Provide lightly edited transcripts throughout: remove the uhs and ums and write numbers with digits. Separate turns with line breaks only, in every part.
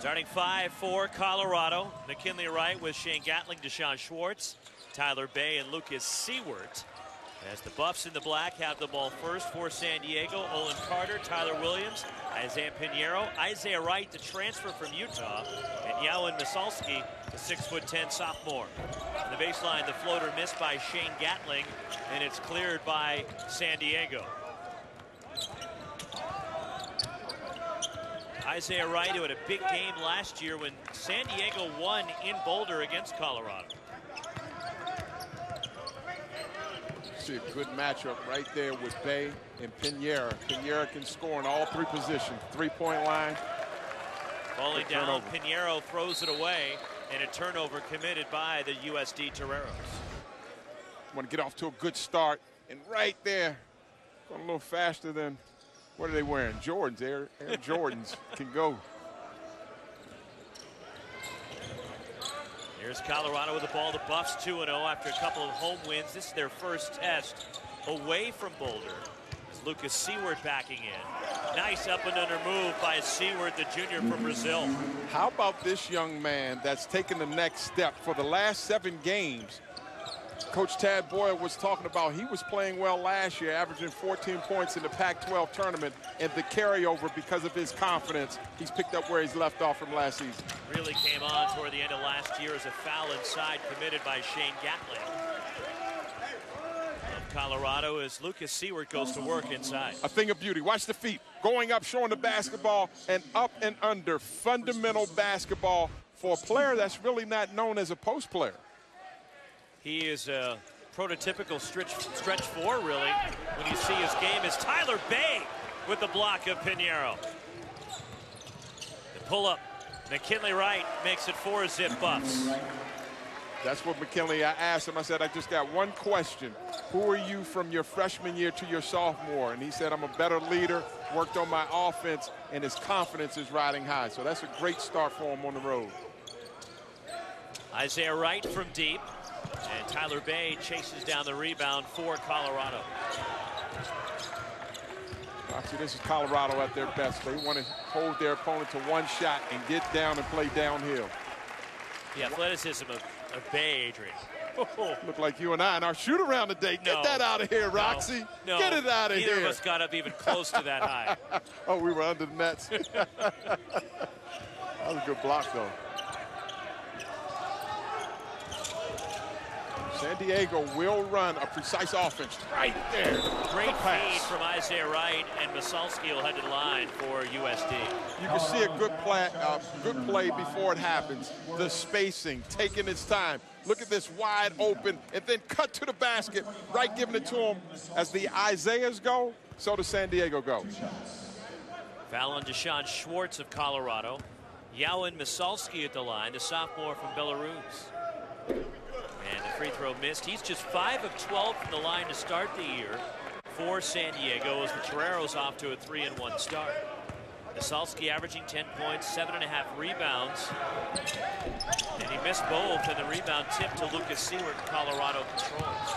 Starting five for Colorado. McKinley Wright with Shane Gatling, Deshaun Schwartz, Tyler Bay, and Lucas Seward. As the Buffs in the black have the ball first for San Diego, Olin Carter, Tyler Williams, Isaiah Pinheiro, Isaiah Wright, the transfer from Utah, and Yowan Misalski, the 6'10" sophomore. On the baseline, the floater missed by Shane Gatling, and it's cleared by San Diego. Isaiah Wright, who had a big game last year when San Diego won in Boulder against Colorado.
See a good matchup right there with Bay and Pinheiro. Pinheiro can score in all three positions. Three-point line.
Falling down, Pinheiro throws it away, and a turnover committed by the USD Toreros.
Want to get off to a good start, and right there, going a little faster than, what are they wearing? Jordans, Air Jordans can go.
Here's Colorado with the ball. The Buffs 2-0 after a couple of home wins. This is their first test away from Boulder. As Lucas Seward backing in. Nice up and under move by Seward, the junior from Brazil.
How about this young man that's taken the next step? For the last 7 games, Coach Tad Boyle was talking about he was playing well last year, averaging 14 points in the Pac-12 tournament, and the carryover because of his confidence. He's picked up where he's left off from last season.
Really came on toward the end of last year as a foul inside committed by Shane Gatling of Colorado as Lucas Seward goes to work inside.
A thing of beauty. Watch the feet. Going up, showing the basketball, and up and under. Fundamental basketball for a player that's really not known as a post player.
He is a prototypical stretch four, really. When you see his game is Tyler Bay with the block of Pinheiro. The pull-up. McKinley Wright makes it 4-zip Buffs.
That's what McKinley, I asked him, I said, I just got one question. Who are you from your freshman year to your sophomore? And he said, I'm a better leader, worked on my offense, and his confidence is riding high. So that's a great start for him on the road.
Isaiah Wright from deep. And Tyler Bay chases down the rebound for Colorado.
See, this is Colorado at their best. They want to hold their opponent to one shot and get down and play downhill.
The athleticism of Bay, Adrian.
Look like you and I in our shoot-around today. Get that out of here, Roxy.
No,
get it out of here.
Neither of us got up even close to that high.
Oh, we were under the nets. That was a good block, though. San Diego will run a precise offense right there.
Great feed from Isaiah Wright, and Misalski will head to the line for USD.
You can see a good play before it happens. The spacing, taking its time. Look at this wide open, and then cut to the basket. Wright giving it to him. As the Isaiahs go, so does San Diego go.
Foul on Deshaun Schwartz of Colorado. Yowan Misalski at the line, the sophomore from Belarus. And the free throw missed. He's just 5 of 12 from the line to start the year for San Diego as the Toreros off to a 3-1 start. Misalski averaging 10 points, 7.5 rebounds. And he missed both, and the rebound tipped to Lucas Seward. Colorado controls.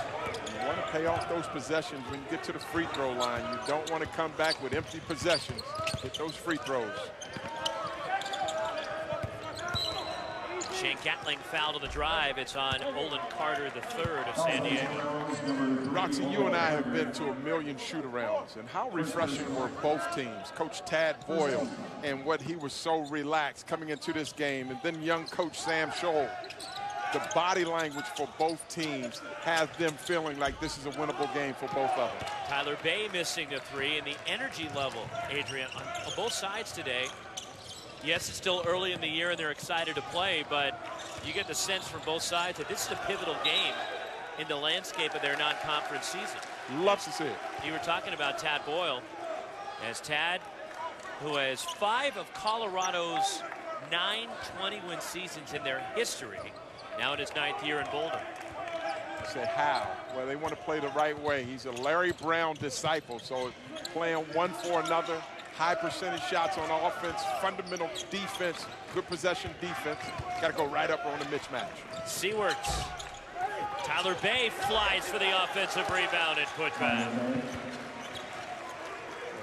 You want to pay off those possessions when you get to the free throw line. You don't want to come back with empty possessions. Get those free throws.
Shane Gatling fouled on the drive. It's on Olin Carter III of San Diego.
Roxy, you and I have been to a million shoot-arounds, and how refreshing were both teams. Coach Tad Boyle and what he was so relaxed coming into this game, and then young Coach Sam Scholl. The body language for both teams has them feeling like this is a winnable game for both of them.
Tyler Bay missing the three, and the energy level, Adrian, on both sides today. Yes, it's still early in the year and they're excited to play, but you get the sense from both sides that this is a pivotal game in the landscape of their non-conference season.
Love to see it.
You were talking about Tad Boyle. As Tad, who has 5 of Colorado's 9 20-win seasons in their history, now in his 9th year in Boulder.
Say how? Well, they want to play the right way. He's a Larry Brown disciple, so playing one for another. High percentage shots on offense, fundamental defense, good possession defense. Got to go right up on the mismatch.
Seward. Tyler Bay flies for the offensive rebound and putback.
And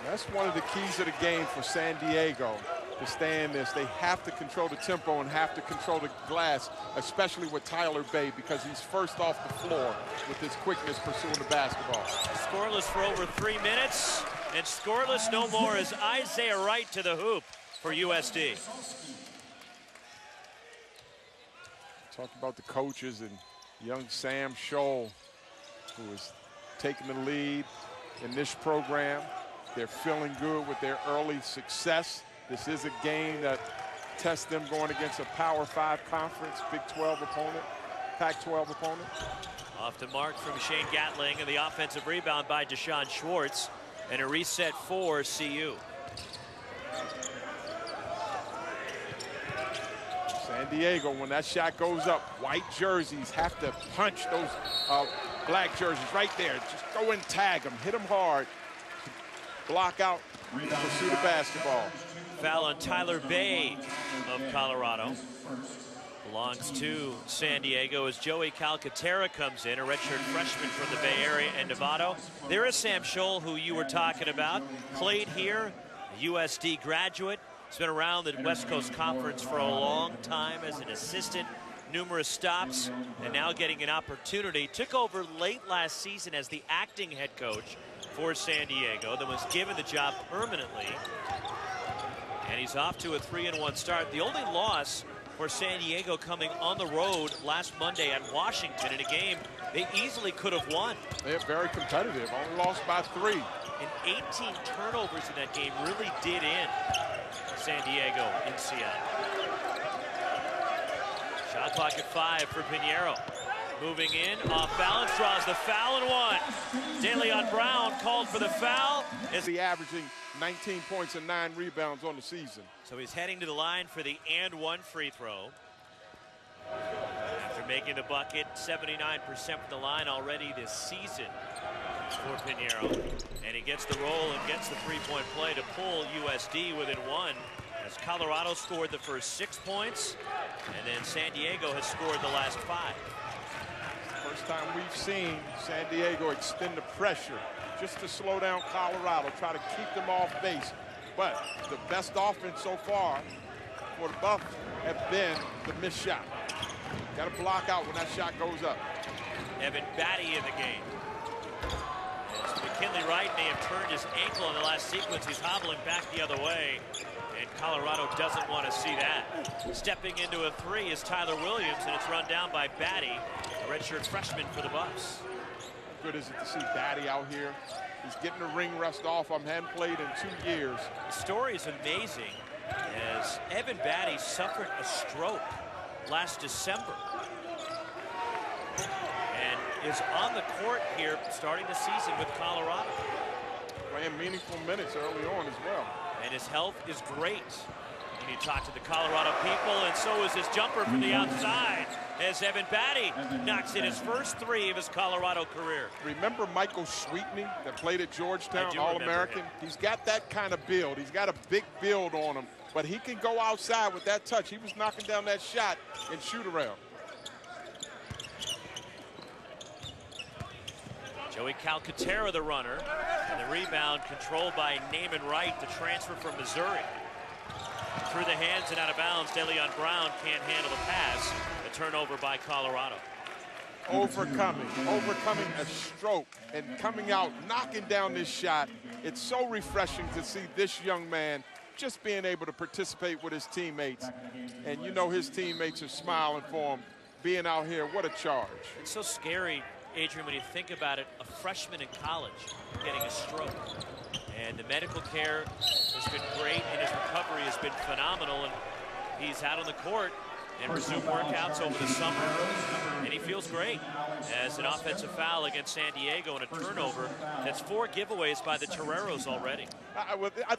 that's one of the keys of the game for San Diego. to stay in this. They have to control the tempo and have to control the glass, especially with Tyler Bay, because he's first off the floor with his quickness pursuing the basketball.
Scoreless for over 3 minutes, and scoreless no more as Isaiah Wright to the hoop for USD.
Talk about the coaches and young Sam Scholl, who is taking the lead in this program. They're feeling good with their early success. This is a game that tests them going against a Power 5 conference, Big 12 opponent, Pac-12 opponent.
Off the mark from Shane Gatling, and the offensive rebound by Deshaun Schwartz, and a reset for CU.
San Diego, when that shot goes up, white jerseys have to punch those black jerseys right there. Just go and tag them, hit them hard, block out, pursue the basketball.
Foul on Tyler Bay of Colorado. Belongs to San Diego as Joey Calcaterra comes in, a redshirt freshman from the Bay Area and Novato. There is Sam Scholl, who you were talking about, played here, a USD graduate. He's been around the West Coast Conference for a long time as an assistant, numerous stops, and now getting an opportunity. Took over late last season as the acting head coach for San Diego, then was given the job permanently. And he's off to a 3-1 start. The only loss for San Diego coming on the road last Monday at Washington in a game they easily could have won.
They're very competitive, only lost by 3.
And 18 turnovers in that game really did in San Diego in Seattle. Shot clock at 5 for Pinheiro. Moving in, off balance, draws the foul and 1. DeLeon Brown called for the foul.
Is he averaging 19 points and 9 rebounds on the season?
So he's heading to the line for the and 1 free throw. After making the bucket, 79% from the line already this season for Pinheiro. And he gets the roll and gets the three-point play to pull USD within 1. As Colorado scored the first 6 points, and then San Diego has scored the last 5.
First time we've seen San Diego extend the pressure just to slow down Colorado, try to keep them off base. But the best offense so far for the Buffs have been the missed shot. Got to block out when that shot goes up.
Evan Batty in the game. As McKinley Wright may have turned his ankle in the last sequence. He's hobbling back the other way. And Colorado doesn't want to see that. Stepping into a 3 is Tyler Williams, and it's run down by Batty, a redshirt freshman for the Buffs.
How good is it to see Batty out here? He's getting the ring rust off. I hadn't played in 2 years.
The story is amazing, as Evan Batty suffered a stroke last December and is on the court here starting the season with Colorado.
Playing meaningful minutes early on as well.
And his health is great when you talk to the Colorado people, and so is his jumper from the outside as Evan Batty knocks in his first 3 of his Colorado career.
Remember Michael Sweetney that played at Georgetown, All-American? He's got that kind of build. He's got a big build on him, but he can go outside with that touch. He was knocking down that shot and shoot around.
Joey Calcaterra, the runner, and the rebound controlled by Naaman Wright, the transfer from Missouri. Through the hands and out of bounds, DeLeon Brown can't handle the pass. A turnover by Colorado.
Overcoming a stroke and coming out, knocking down this shot. It's so refreshing to see this young man just being able to participate with his teammates. And you know his teammates are smiling for him. Being out here, what a charge.
It's so scary, Adrian, when you think about it, a freshman in college getting a stroke. And the medical care has been great, and his recovery has been phenomenal. And he's out on the court and resumed workouts over the summer, and he feels great. As an offensive foul against San Diego and a turnover, that's 4 giveaways by the Toreros already.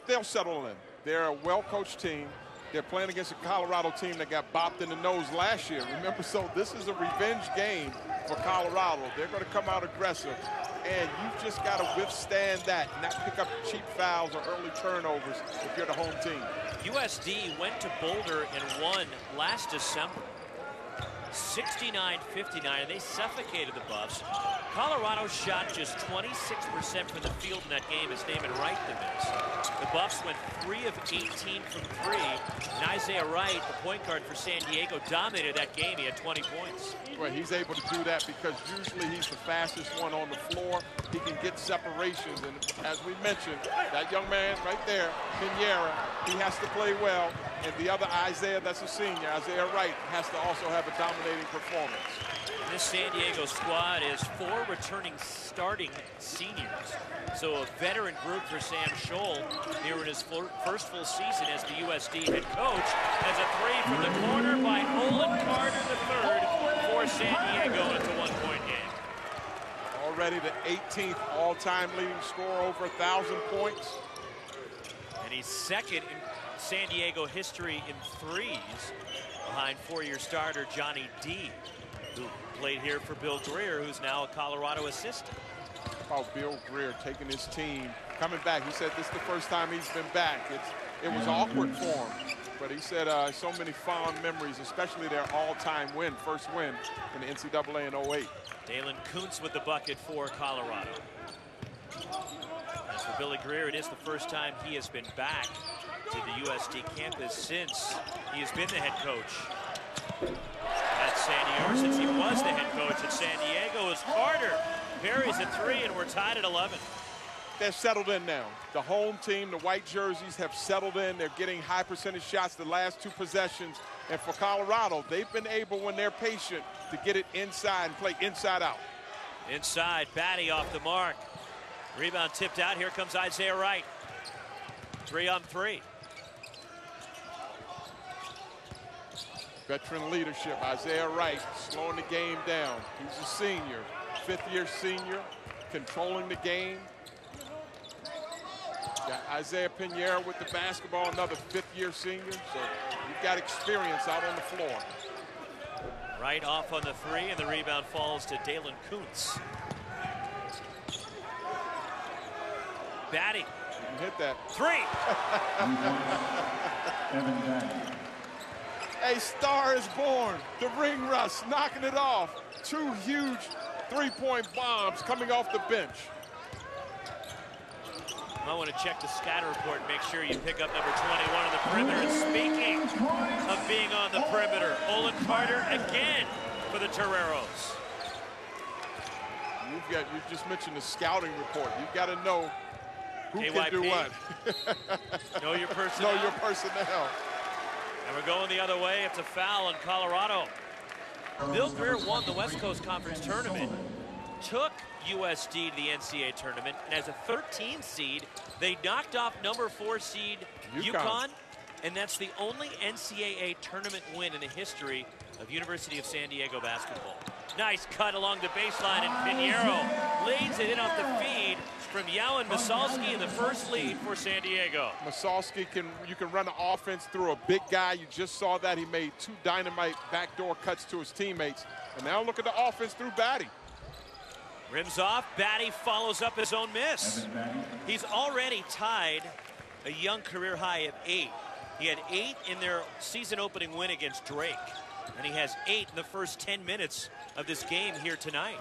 They'll settle in. They're a well-coached team. They're playing against a Colorado team that got bopped in the nose last year. Remember, so this is a revenge game for Colorado. They're going to come out aggressive, and you've just got to withstand that, not pick up cheap fouls or early turnovers if you're the home team.
USD went to Boulder and won last December. 69-59, and they suffocated the Buffs. Colorado shot just 26% from the field in that game as Damon Wright the miss. The Buffs went 3 of 18 from 3, and Isaiah Wright, the point guard for San Diego, dominated that game. He had 20 points.
Well, he's able to do that because usually he's the fastest one on the floor. He can get separations, and as we mentioned, that young man right there, Pinheiro, he has to play well. And the other Isaiah, that's a senior, Isaiah Wright, has to also have a dominating performance.
This San Diego squad is 4 returning starting seniors. So a veteran group for Sam Scholl here in his first full season as the USD head coach. As a 3 from the corner by Olin Carter III for San Diego, and it's a 1-point game.
Already the 18th all-time leading scorer, over 1,000 points.
And he's second in San Diego history in threes, behind 4-year starter Johnny D, who played here for Bill Greer, who's now a Colorado assistant.
Oh, Bill Greer taking his team, coming back. He said this is the first time he's been back. It was awkward for him, but he said so many fond memories, especially their all-time win, first win in the NCAA in 08.
Dalen Kuntz with the bucket for Colorado. As for Billy Greer, it is the first time he has been back to the USD campus since he has been the head coach at San Diego, since he was the head coach at San Diego. As Carter parries a 3, and we're tied at 11.
They're settled in now. The home team, the white jerseys, have settled in. They're getting high percentage shots the last 2 possessions. And for Colorado, they've been able, when they're patient, to get it inside and play inside out.
Inside, Batty off the mark. Rebound tipped out. Here comes Isaiah Wright. 3 on 3.
Veteran leadership, Isaiah Wright slowing the game down. He's a senior, 5th-year senior, controlling the game. Got Isaiah Pinheiro with the basketball, another 5th-year senior. So you've got experience out on the floor.
Right off on the 3, and the rebound falls to Dalen Kuntz. Batty.
You can hit that.
3.
A star is born. The ring rust knocking it off. 2 huge 3-point bombs coming off the bench.
I want to check the scatter report and make sure you pick up number 21 on the perimeter. And speaking of being on the perimeter, Olin Carter again for the Toreros.
You just mentioned the scouting report. You've got to know who
KYP.
can do what.
Know your personnel.
Know your personnel.
And we're going the other way. It's a foul on Colorado. Bill Greer won the West Coast Conference Tournament, took USD to the NCAA tournament, and as a 13 seed, they knocked off number 4 seed UConn, and that's the only NCAA tournament win in the history of University of San Diego basketball. Nice cut along the baseline, and Pinheiro leads it in off the feed from Yowan Masalski in the first lead for San Diego.
Masalski, you can run the offense through a big guy. You just saw that. He made 2 dynamite backdoor cuts to his teammates. And now look at the offense through Batty.
Rims off, Batty follows up his own miss. He's already tied a young career high of 8. He had 8 in their season opening win against Drake. And he has 8 in the first 10 minutes of this game here tonight.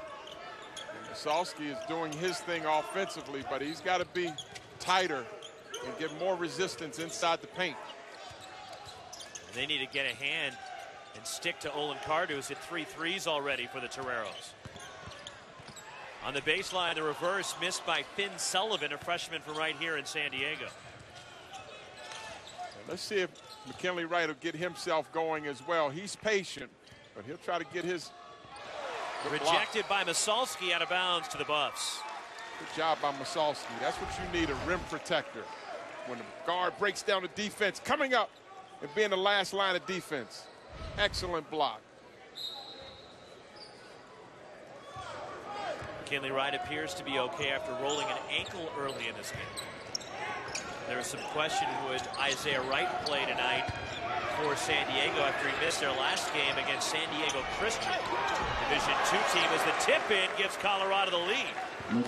Masalski is doing his thing offensively, but he's got to be tighter and get more resistance inside the paint.
They need to get a hand and stick to Olin Carter, who's hit 3 threes already for the Toreros. On the baseline, the reverse missed by Finn Sullivan, a freshman from right here in San Diego.
Let's see if McKinley Wright will get himself going as well. He's patient, but he'll try to get his
rejected by Masalski, out of bounds to the Buffs.
Good job by Masalski. That's what you need, a rim protector. When the guard breaks down the defense, coming up and being the last line of defense. Excellent block.
McKinley Wright appears to be okay after rolling an ankle early in this game. There was some question, would Isaiah Wright play tonight for San Diego after he missed their last game against San Diego Christian. Division II team as the tip-in gives Colorado the lead.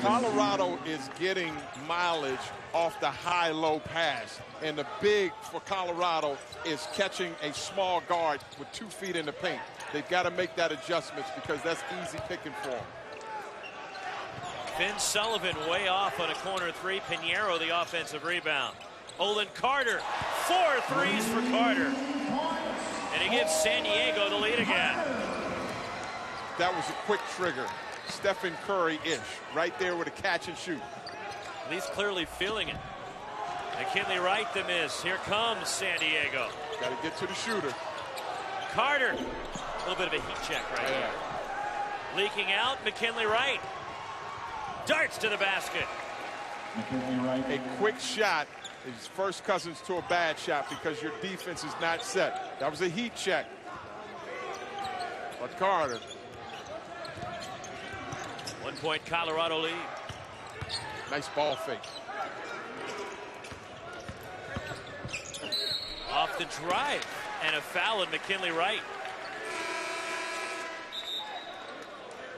Colorado is getting mileage off the high-low pass. And the big for Colorado is catching a small guard with 2 feet in the paint. They've got to make that adjustments because that's easy picking for them.
Finn Sullivan way off on a corner three. Pinheiro the offensive rebound. Olin Carter, 4 threes for Carter. And he gives San Diego the lead again.
That was a quick trigger. Stephen Curry-ish, right there with a catch and shoot.
At least clearly feeling it. McKinley Wright the miss. Here comes San Diego.
Got to get to the shooter.
Carter, a little bit of a heat check right here. Leaking out, McKinley Wright. Darts to the basket.
A quick shot is first cousins to a bad shot because your defense is not set. That was a heat check. But Carter.
1 point Colorado lead.
Nice ball fake.
Off the drive and a foul on McKinley Wright.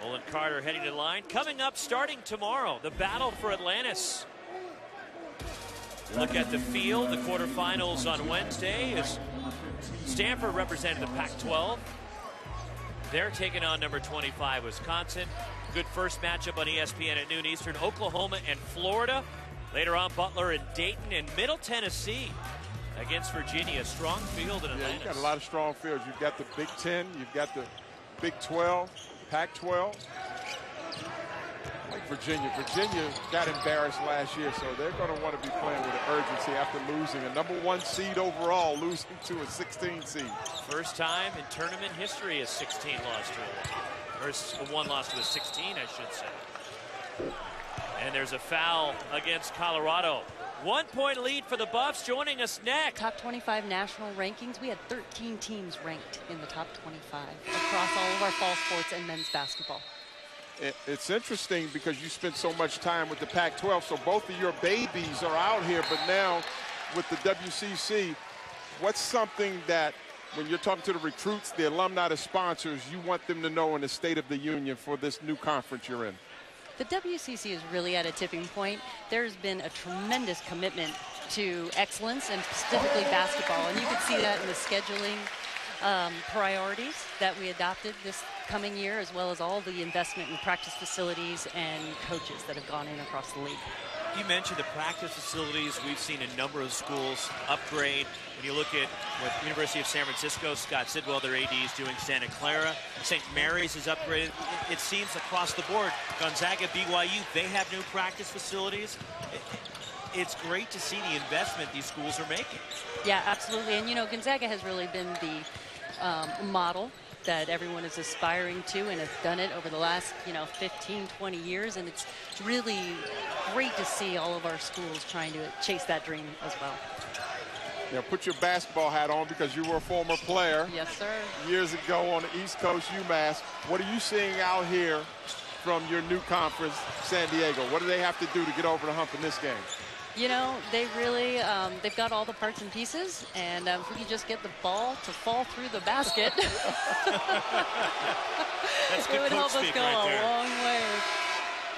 Olin Carter heading to the line. Coming up starting tomorrow, the battle for Atlantis. Look at the field. The quarterfinals on Wednesday as Stanford represented the Pac-12. They're taking on number 25 Wisconsin. Good first matchup on ESPN at noon Eastern. Oklahoma and Florida. Later on, Butler and Dayton and Middle Tennessee against Virginia. Strong field in Atlantis.
You've got a lot of strong fields. You've got the Big Ten. You've got the Big 12, Pac-12. Like Virginia. Virginia got embarrassed last year, so they're going to want to be playing with urgency after losing. A #1 seed overall, losing to a 16 seed.
First time in tournament history a 16 lost to a 1. Or a 1 loss to a 16, I should say. And there's a foul against Colorado. 1 point lead for the Buffs. Joining us next.
Top 25 national rankings. We had 13 teams ranked in the top 25 across all of our fall sports and men's basketball.
It's interesting because you spent so much time with the Pac-12, so both of your babies are out here, but now with the WCC, what's something that when you're talking to the recruits, the alumni, the sponsors, you want them to know in the State of the Union for this new conference you're in?
The WCC is really at a tipping point. There's been a tremendous commitment to excellence and specifically basketball, and you can see that in the scheduling priorities that we adopted this coming year, as well as all the investment in practice facilities and coaches that have gone in across the league.
You mentioned the practice facilities. We've seen a number of schools upgrade. When you look at what University of San Francisco, Scott Sidwell, their AD, is doing. Santa Clara, St. Mary's is upgraded. It seems across the board. Gonzaga, BYU, they have new practice facilities. It's great to see the investment these schools are making.
Yeah, absolutely. And, you know, Gonzaga has really been the model that everyone is aspiring to and has done it over the last, 15, 20 years. And it's really great to see all of our schools trying to chase that dream as well.
Now, put your basketball hat on because you were a former player.
Yes, sir.
Years ago on the East Coast, UMass. What are you seeing out here from your new conference, San Diego? What do they have to do to get over the hump in this game?
You know, they really, they've got all the parts and pieces, and if we can just get the ball to fall through the basket,
That's
it would help us go
right
a long way.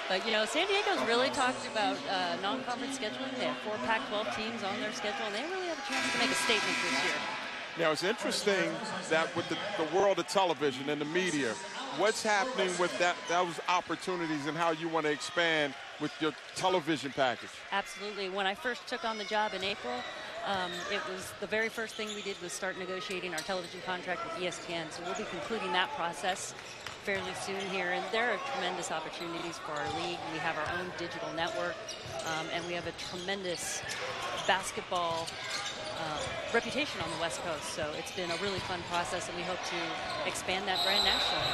But, San Diego's really talked about non-conference scheduling. They have 4 Pac-12 teams on their schedule, and they really have a chance to make a statement this year.
Now, it's interesting that with the world of television and the media, what's happening with those opportunities and how you want to expand with your television package?
Absolutely. When I first took on the job in April, it was the very first thing we did was start negotiating our television contract with ESPN. So we'll be concluding that process fairly soon here. And there are tremendous opportunities for our league. We have our own digital network, and we have a tremendous basketball reputation on the West Coast. So it's been a really fun process, and we hope to expand that brand nationally.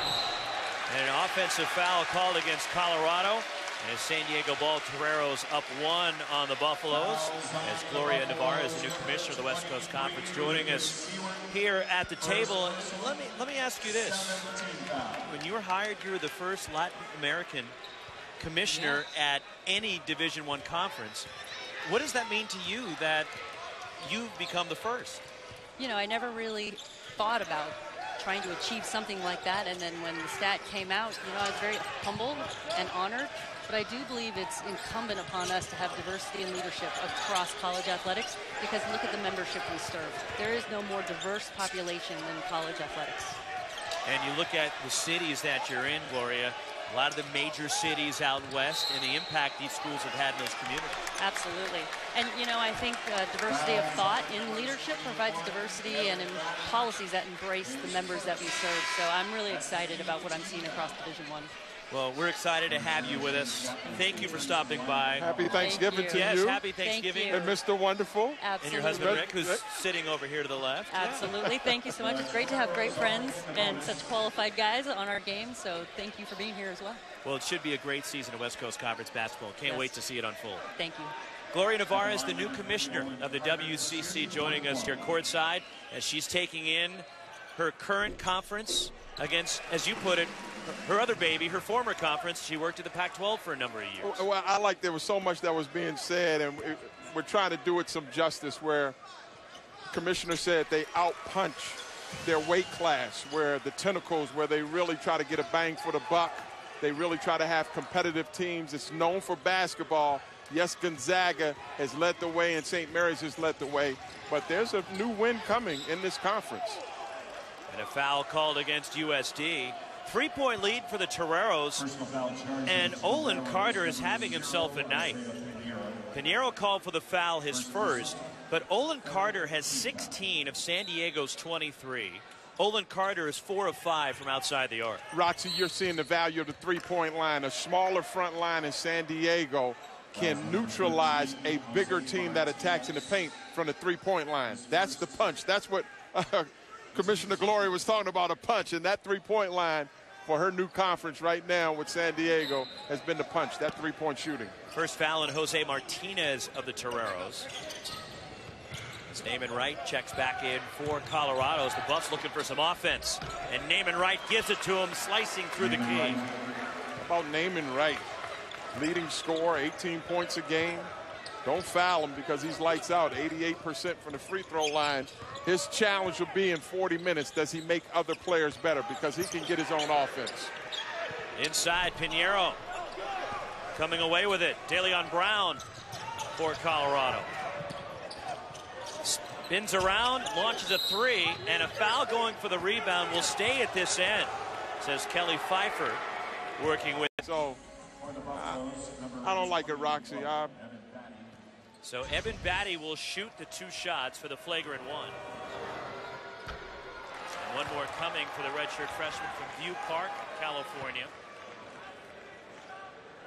And an offensive foul called against Colorado. And as San Diego ball, Torero's up 1 on the Buffaloes. As Gloria Navarez, the new commissioner of the West Coast Conference, joining us here at the table. Let me ask you this. When you were hired, you were the first Latin American commissioner at any Division I conference. What does that mean to you that you've become the first?
I never really thought about trying to achieve something like that, and then when the stat came out, I was very humbled and honored but I do believe it's incumbent upon us to have diversity and leadership across college athletics, because look at the membership we serve. There is no more diverse population than college athletics.
And you look at the cities that you're in, Gloria, a lot of the major cities out west and the impact these schools have had in those communities.
Absolutely. And, you know, I think diversity of thought in leadership provides diversity and in policies that embrace the members that we serve. So I'm really excited about what I'm seeing across Division I.
Well, we're excited to have you with us. Thank you for stopping by.
Happy Thanksgiving to you.
Yes, happy Thanksgiving.
And Mr. Wonderful.
Absolutely.
And your husband, Rick, who's sitting over here to the left.
Absolutely. Yeah. Thank you so much. It's great to have great friends and such qualified guys on our game, so thank you for being here as well.
Well, it should be a great season of West Coast Conference basketball. Can't wait to see it unfold.
Thank you.
Gloria Navarez, the new commissioner of the WCC, joining us here courtside as she's taking in her current conference against, as you put it, her other baby, her former conference. She worked at the Pac-12 for a number of years.
Well, I like there was so much that was being said, and we're trying to do it some justice, where the commissioner said they out-punch their weight class, where the Tentacles, where they really try to get a bang for the buck. They really try to have competitive teams. It's known for basketball. Yes, Gonzaga has led the way and St. Mary's has led the way, but there's a new win coming in this conference.
And a foul called against USD. 3-point lead for the Toreros, and Olin Carter is having himself a night. Pinheiro called for the foul, his first, but Olin Carter has 16 of San Diego's 23. Olin Carter is 4 of 5 from outside the arc.
Roxy, you're seeing the value of the three-point line. A smaller front line in San Diego can neutralize a bigger team that attacks in the paint from the three-point line. That's the punch. That's what Commissioner Gloria was talking about, a punch. And that three-point line for her new conference right now with San Diego has been the punch, that three-point shooting.
First foul on Jose Martinez of the Toreros. As Naaman Wright checks back in for Colorado. The Buffs looking for some offense. And Naaman Wright gives it to him, slicing through the key.
How about Naaman Wright? Leading scorer, 18 points a game. Don't foul him because he's lights out, 88% from the free throw line. His challenge will be in 40 minutes, does he make other players better, because he can get his own offense.
Inside, Pinheiro coming away with it. DeLeon Brown for Colorado. Spins around, launches a three, and a foul going for the rebound will stay at this end, says Kelly Pfeiffer, working with.
So, I don't like it, Roxy.
So Evan Batty will shoot the 2 shots for the flagrant one. And one more coming for the redshirt freshman from View Park, California.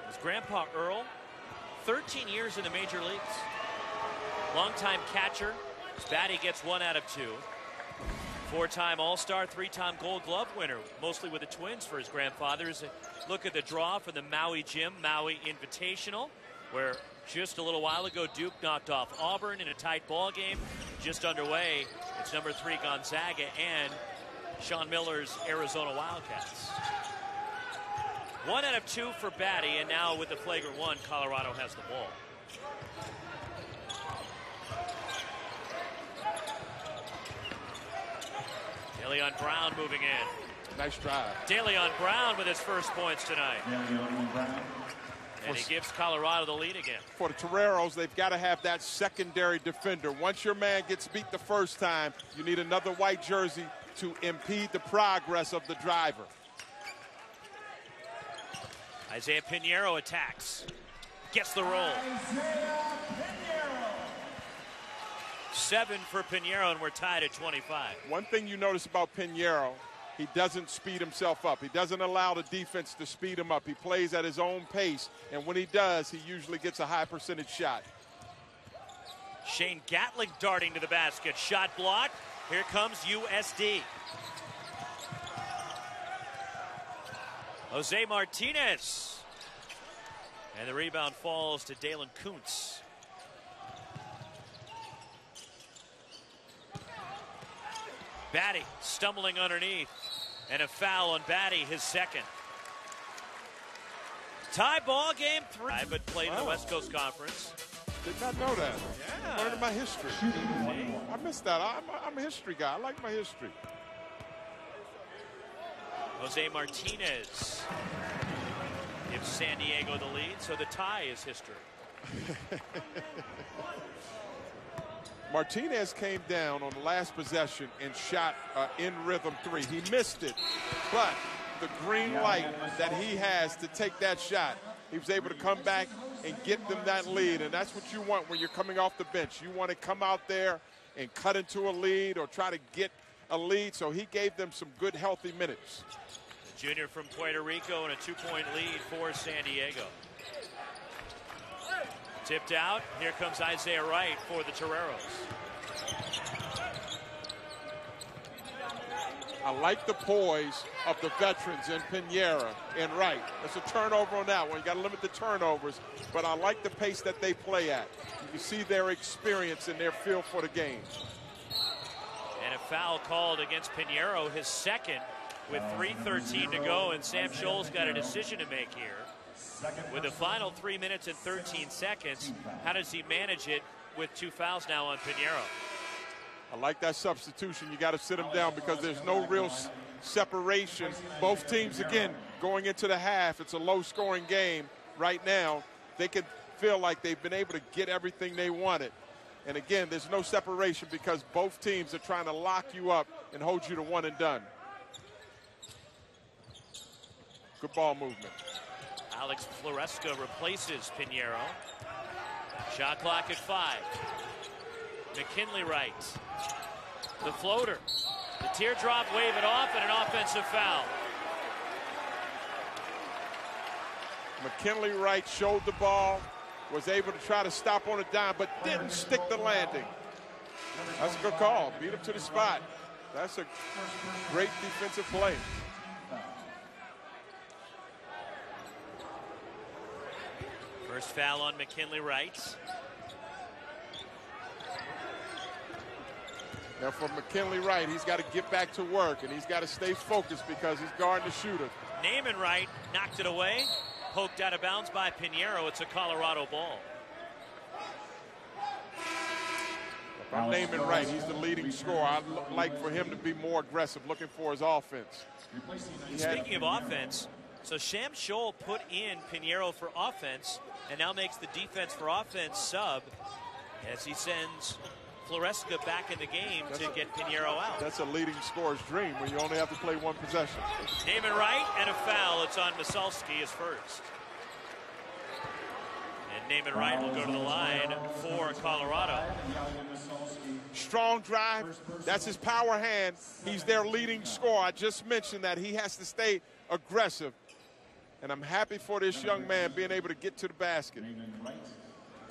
His grandpa Earl, 13 years in the major leagues. Longtime catcher. Batty gets 1 out of 2. 4-time All-Star, 3-time Gold Glove winner, mostly with the Twins for his grandfathers. Look at the draw for the Maui Gym, Maui Invitational, where just a little while ago Duke knocked off Auburn in a tight ball game. Just underway, it's number 3 Gonzaga and Sean Miller's Arizona Wildcats. 1 out of 2 for Batty, and now with the flagrant one, Colorado has the ball. DeLeon Brown moving in.
Nice drive.
DeLeon Brown with his first points tonight. And he gives Colorado the lead again.
For the Toreros, they've got to have that secondary defender. Once your man gets beat the first time, you need another white jersey to impede the progress of the driver.
Isaiah Pinheiro attacks. Gets the roll. 7 for Pinheiro, and we're tied at 25.
One thing you notice about Pinheiro, he doesn't speed himself up. He doesn't allow the defense to speed him up. He plays at his own pace, and when he does, he usually gets a high percentage shot.
Shane Gatling darting to the basket. Shot blocked. Here comes USD. Jose Martinez. And the rebound falls to Dalen Kuntz. Batty stumbling underneath, and a foul on Batty, his second. Tie ball game 3, but played in the West Coast Conference.
Did not know that.
Yeah.
Learned my history. I missed that. I'm a history guy. I like my history.
Jose Martinez. gives San Diego the lead, so the tie is history.
Martinez came down on the last possession and shot in rhythm three. He missed it, but the green light that he has to take that shot, he was able to come back and get them that lead, and that's what you want when you're coming off the bench. You want to come out there and cut into a lead or try to get a lead, so he gave them some good, healthy minutes.
The junior from Puerto Rico and a 2-point lead for San Diego. Tipped out. Here comes Isaiah Wright for the Toreros.
I like the poise of the veterans in Pinheiro and Wright. There's a turnover on that one. You got to limit the turnovers, but I like the pace that they play at. You can see their experience and their feel for the game.
And a foul called against Pinheiro, his second, with 3:13 to go, and Sam Scholl's got a decision to make here. With the final 3 minutes and 13 seconds, how does he manage it with 2 fouls now on Pinheiro?
I like that substitution. You got to sit him down because there's no real separation. Both teams, again, going into the half, it's a low-scoring game right now. They can feel like they've been able to get everything they wanted. And, again, there's no separation because both teams are trying to lock you up and hold you to one and done. Good ball movement.
Alex Floresca replaces Pinheiro. Shot clock at 5. McKinley Wright. The floater. The teardrop, wave it off, and an offensive foul.
McKinley Wright showed the ball, was able to try to stop on a dime, but didn't stick the landing. That's a good call. Beat him to the spot. That's a great defensive play.
First foul on McKinley Wright.
Now for McKinley Wright, he's got to get back to work, and he's got to stay focused because he's guarding the shooter.
Naaman Wright knocked it away. Poked out of bounds by Pinheiro. It's a Colorado ball.
If I'm Naaman Wright, he's the leading scorer. I'd like for him to be more aggressive, looking for his offense.
Speaking of offense, so Sam Scholl put in Pinheiro for offense and now makes the defense for offense sub as he sends Floresca back in the game to get Pinheiro out.
That's a leading scorer's dream when you only have to play one possession.
Naaman Wright and a foul. It's on Misalski his first. And Naaman Wright will go to the line for Colorado.
Strong drive. That's his power hand. He's their leading scorer. I just mentioned that he has to stay aggressive. And I'm happy for this young man being able to get to the basket.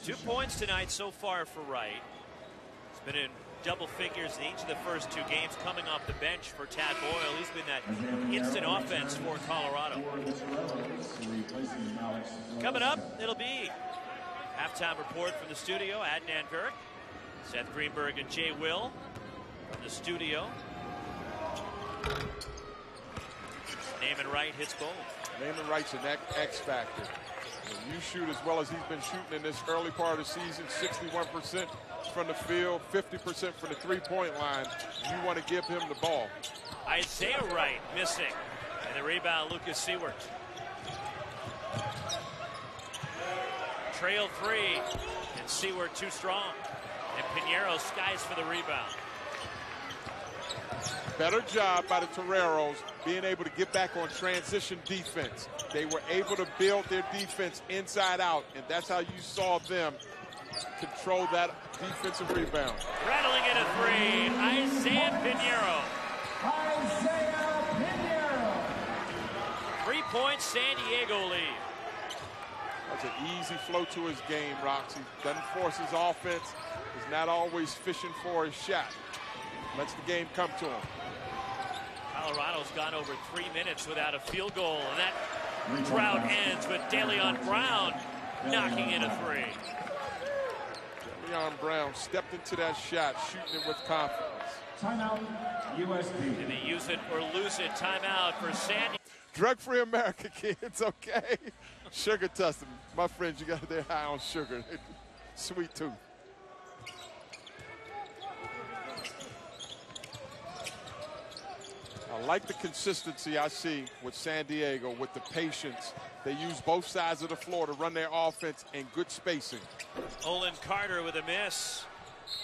2 points tonight so far for Wright. He's been in double figures in each of the first 2 games coming off the bench for Tad Boyle. He's been that instant offense for Colorado. Coming up, it'll be halftime report from the studio. Adnan Virk, Seth Greenberg, and Jay Will from the studio. Naaman Wright hits both.
Naaman Wright's an X factor. When you shoot as well as he's been shooting in this early part of the season, 61% from the field, 50% from the three-point line, you want to give him the ball.
Isaiah Wright missing. And the rebound, Lucas Seward. Trail 3, and Seward too strong. And Pinheiro skies for the rebound.
Better job by the Toreros being able to get back on transition defense. They were able to build their defense inside out, and that's how you saw them control that defensive rebound.
Rattling in a 3, Isaiah Pinheiro. 3-point San Diego lead.
That's an easy flow to his game, Roxy. Doesn't force his offense. He's not always fishing for his shot. Lets the game come to him.
Colorado's gone over 3 minutes without a field goal, and that drought ends with DeLeon Brown knocking in a 3.
DeLeon Brown stepped into that shot, shooting it with confidence.
Timeout, USD.
Did they use it or lose it? Timeout for San Diego.
Drug-free America, kids, okay? Sugar testing. My friends, you got their high on sugar. Sweet tooth. I like the consistency I see with San Diego, with the patience. They use both sides of the floor to run their offense and good spacing.
Olin Carter with a miss.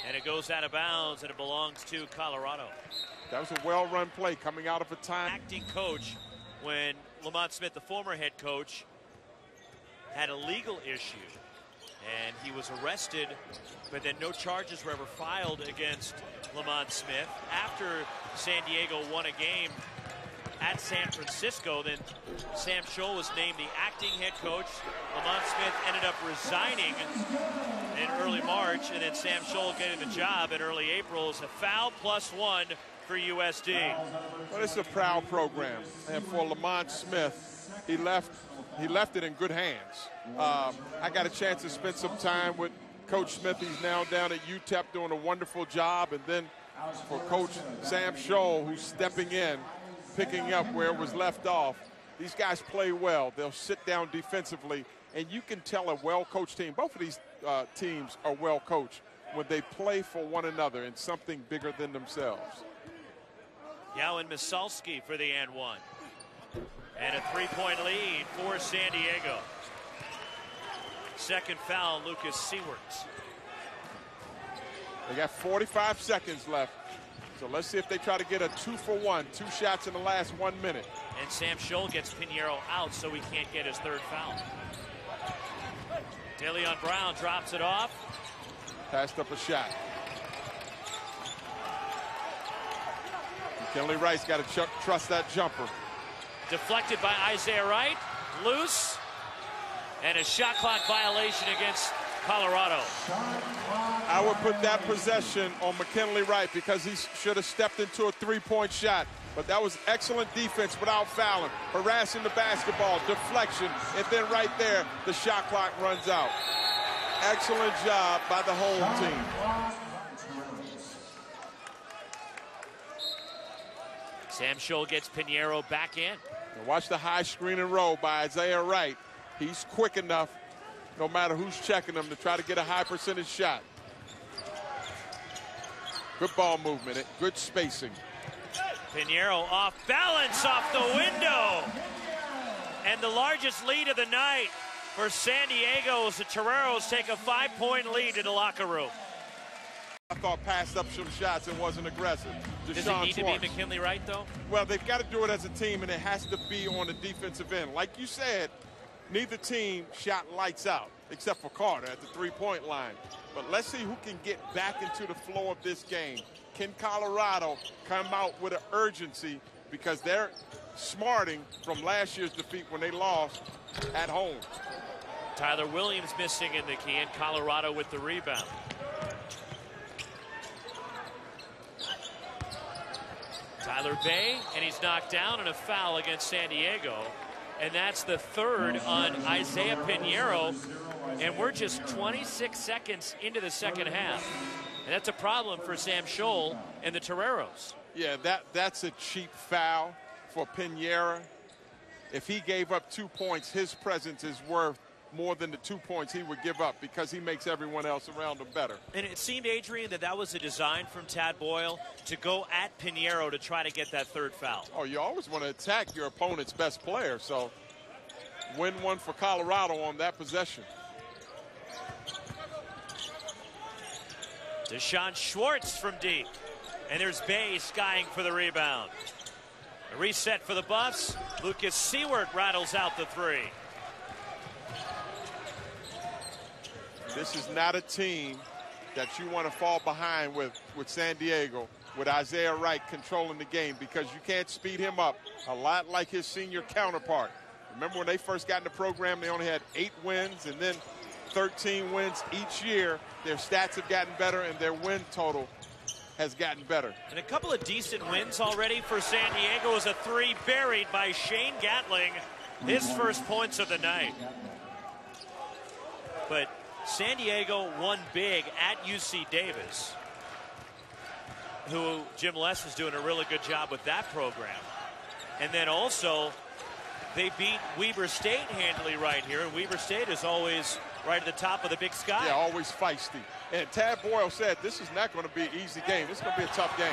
And it goes out of bounds, and it belongs to Colorado.
That was a well-run play coming out of a time.
Acting coach when Lamont Smith, the former head coach, had a legal issue. And he was arrested, but then no charges were ever filed against Lamont Smith. After San Diego won a game at San Francisco, then Sam Scholl was named the acting head coach. Lamont Smith ended up resigning in early March, and then Sam Scholl getting the job in early April. It's a foul +1 for USD.
Well, it's a proud program, and for Lamont Smith, he left it in good hands. I got a chance to spend some time with Coach Smith. He's now down at UTEP doing a wonderful job, and then for Coach Sam Scholl, who's stepping in, picking up where it was left off. These guys play well. They'll sit down defensively, and you can tell a well-coached team. Both of these teams are well-coached when they play for one another in something bigger than themselves.
Yawen Misalski for the and one. And a three-point lead for San Diego. Second foul, Lucas Seward.
They got 45 seconds left. So let's see if they try to get a 2-for-1, 2 shots in the last 1 minute.
And Sam Scholl gets Pinheiro out so he can't get his third foul. DeLeon Brown drops it off.
Passed up a shot. McKinley Wright's got to trust that jumper.
Deflected by Isaiah Wright. Loose. And a shot clock violation against Colorado.
I would put that possession on McKinley Wright because he should have stepped into a three-point shot. But that was excellent defense without fouling, harassing the basketball, deflection, and then right there, the shot clock runs out. Excellent job by the home team.
Sam Scholl gets Pinheiro back in.
And watch the high screen and roll by Isaiah Wright. He's quick enough, no matter who's checking him, to try to get a high percentage shot. Good ball movement, good spacing.
Pinheiro off balance, off the window. And the largest lead of the night for San Diego as the Toreros take a 5-point lead in the locker room.
I thought passed up some shots and wasn't aggressive.
Does it need to be McKinley Wright, though?
Well, they've got to do it as a team, and it has to be on the defensive end. Like you said, neither team shot lights out, except for Carter at the three-point line. But let's see who can get back into the flow of this game. Can Colorado come out with an urgency because they're smarting from last year's defeat when they lost at home?
Tyler Williams missing in the key, and Colorado with the rebound. Tyler Bay, and he's knocked down, and a foul against San Diego. And that's the third on Isaiah Pinheiro. And we're just 26 seconds into the second half. And that's a problem for Sam Scholl and the Toreros.
Yeah, that's a cheap foul for Pinheiro. If he gave up 2 points, his presence is worth more than the 2 points he would give up because he makes everyone else around him better.
And it seemed, Adrian, that was a design from Tad Boyle to go at Pinheiro to try to get that third foul.
Oh, you always want to attack your opponent's best player, so win one for Colorado on that possession.
Deshaun Schwartz from deep. And there's Bay skying for the rebound. A reset for the Buffs. Lucas Seward rattles out the three.
This is not a team that you want to fall behind with San Diego, with Isaiah Wright controlling the game, because you can't speed him up, a lot like his senior counterpart. Remember when they first got in the program, they only had 8 wins and then 13 wins each year. Their stats have gotten better and their win total has gotten better.
And a couple of decent wins already for San Diego as a three buried by Shane Gatling, his first points of the night. But San Diego won big at UC Davis, who Jim Les is doing a really good job with that program. And then also, they beat Weber State handily right here, and Weber State is always right at the top of the Big Sky.
Yeah, always feisty. And Tad Boyle said this is not going to be an easy game. This is going to be a tough game.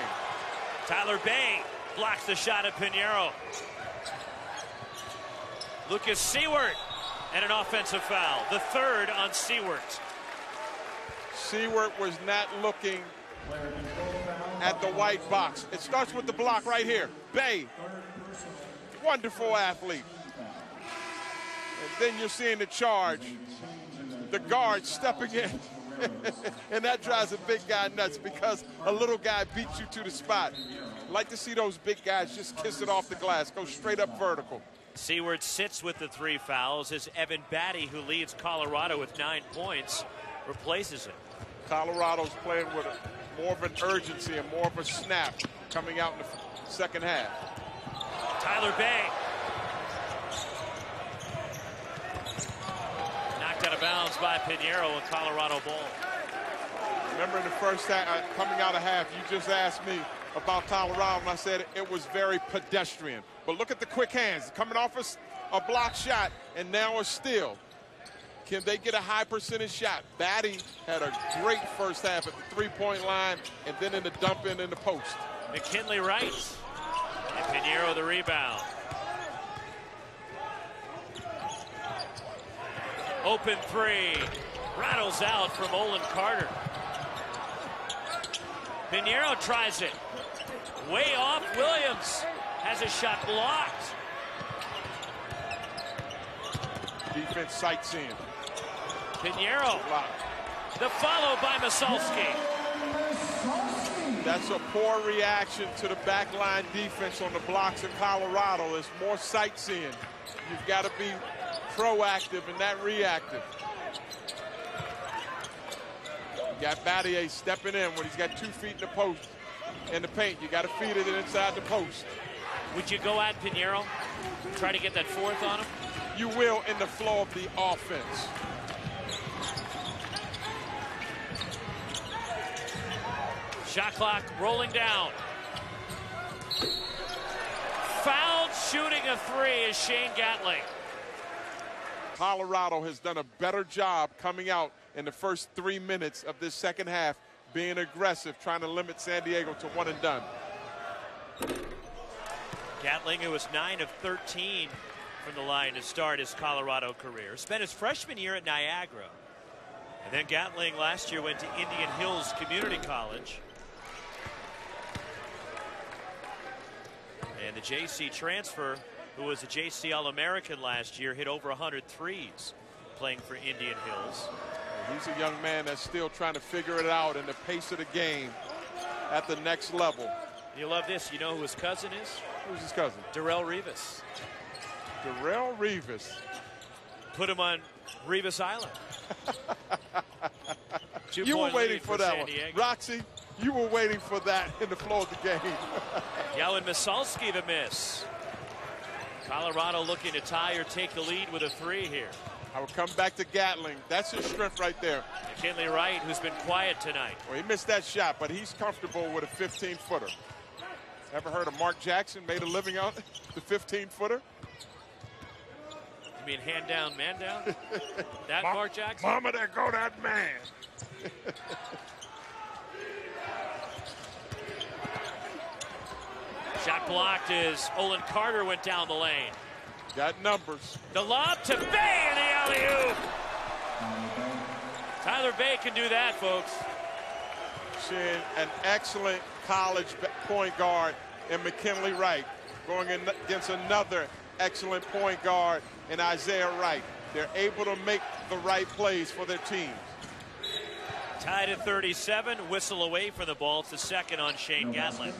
Tyler Bay Blocks the shot at Pinheiro. Lucas Seward, and an offensive foul. The third on Seward.
Seward was not looking at the white box. It starts with the block right here. Bay, wonderful athlete. And then you're seeing the charge. The guard stepping in. And that drives a big guy nuts because a little guy beats you to the spot. Like to see those big guys just kiss it off the glass, go straight up vertical.
Seward sits with the 3 fouls as Evan Batty, who leads Colorado with 9 points, replaces him.
Colorado's playing with more of an urgency and more of a snap coming out in the second half.
Tyler Bay. Knocked out of bounds by Pinheiro, and Colorado ball.
Remember in the first half, coming out of half, you just asked me about Colorado, and I said it was very pedestrian. But look at the quick hands. Coming off a block shot, and now a steal. Can they get a high percentage shot? Batty had a great first half at the three-point line, and then in the dump in the post.
McKinley Wright. And Pinheiro the rebound. Open 3. Rattles out from Olin Carter. Pinheiro tries it. Way off. Williams has a shot blocked.
Defense sights in.
Pinheiro. The follow by Masalski.
That's a poor reaction to the backline defense on the blocks of Colorado. There's more sights in. You've got to be proactive and not reactive. You got Battier stepping in when he's got 2 feet in the post, in the paint. You got to feed it inside the post.
Would you go at Pinheiro? Try to get that 4th on him?
You will in the flow of the offense.
Shot clock rolling down. Fouled shooting a 3 is Shane Gatling.
Colorado has done a better job coming out in the first 3 minutes of this second half, being aggressive, trying to limit San Diego to one and done.
Gatling, who was 9 of 13 from the line to start his Colorado career, spent his freshman year at Niagara. And then Gatling last year went to Indian Hills Community College. And the JC transfer, who was a JC All-American last year, hit over 100 threes playing for Indian Hills.
He's a young man that's still trying to figure it out in the pace of the game at the next level.
You love this. You know who his cousin is?
Who's his cousin?
Darrell Rivas.
Darrell Rivas.
Put him on Rivas Island.
You were waiting for that one. Roxy, you were waiting for that in the flow of the game.
Yawen Masalski the miss. Colorado looking to tie or take the lead with a 3 here.
I will come back to Gatling. That's his strength right there.
McKinley Wright, who's been quiet tonight.
Well, he missed that shot, but he's comfortable with a 15-footer. Ever heard of Mark Jackson made a living on the 15-footer?
You mean hand down, man down? That Mark Jackson?
Mama, there go that man.
Shot blocked as Olin Carter went down the lane.
Got numbers.
The lob to Bay in the alley-oop. Tyler Bay can do that, folks.
Seeing an excellent college point guard in McKinley Wright going in against another excellent point guard in Isaiah Wright. They're able to make the right plays for their team.
Tied at 37, whistle away from the ball. It's the second on Shane Gatling.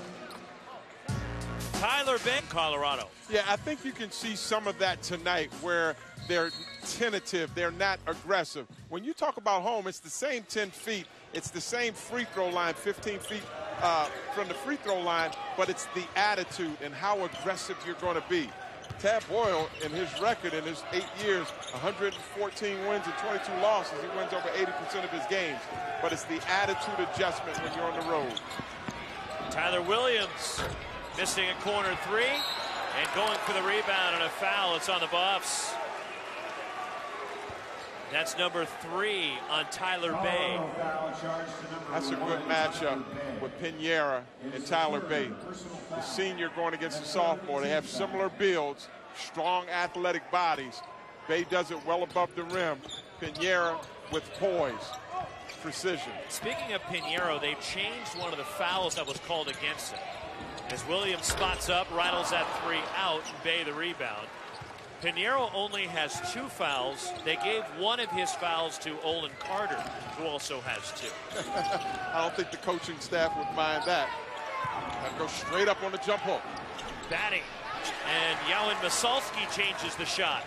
Tyler Bay, Colorado.
Yeah, I think you can see some of that tonight where they're tentative, they're not aggressive. When you talk about home, it's the same 10 feet, it's the same free throw line, 15 feet from the free throw line, but it's the attitude and how aggressive you're going to be. Tad Boyle, in his record in his 8 years, 114 wins and 22 losses. He wins over 80% of his games. But it's the attitude adjustment when you're on the road.
Tyler Williams missing a corner 3 and going for the rebound and a foul. It's on the Buffs. That's number 3 on Tyler Bay.
That's a good matchup with Pinheiro and Tyler Bay. The senior going against the sophomore. They have similar builds, strong athletic bodies. Bay does it well above the rim. Pinheiro with poise, precision.
Speaking of Pinheiro, they've changed one of the fouls that was called against him. As Williams spots up, rattles that 3 out, and Bay the rebound. Pinheiro only has 2 fouls. They gave one of his fouls to Olin Carter, who also has 2.
I don't think the coaching staff would mind that. That goes straight up on the jump hook.
Batting. And Yawen Masalski changes the shot.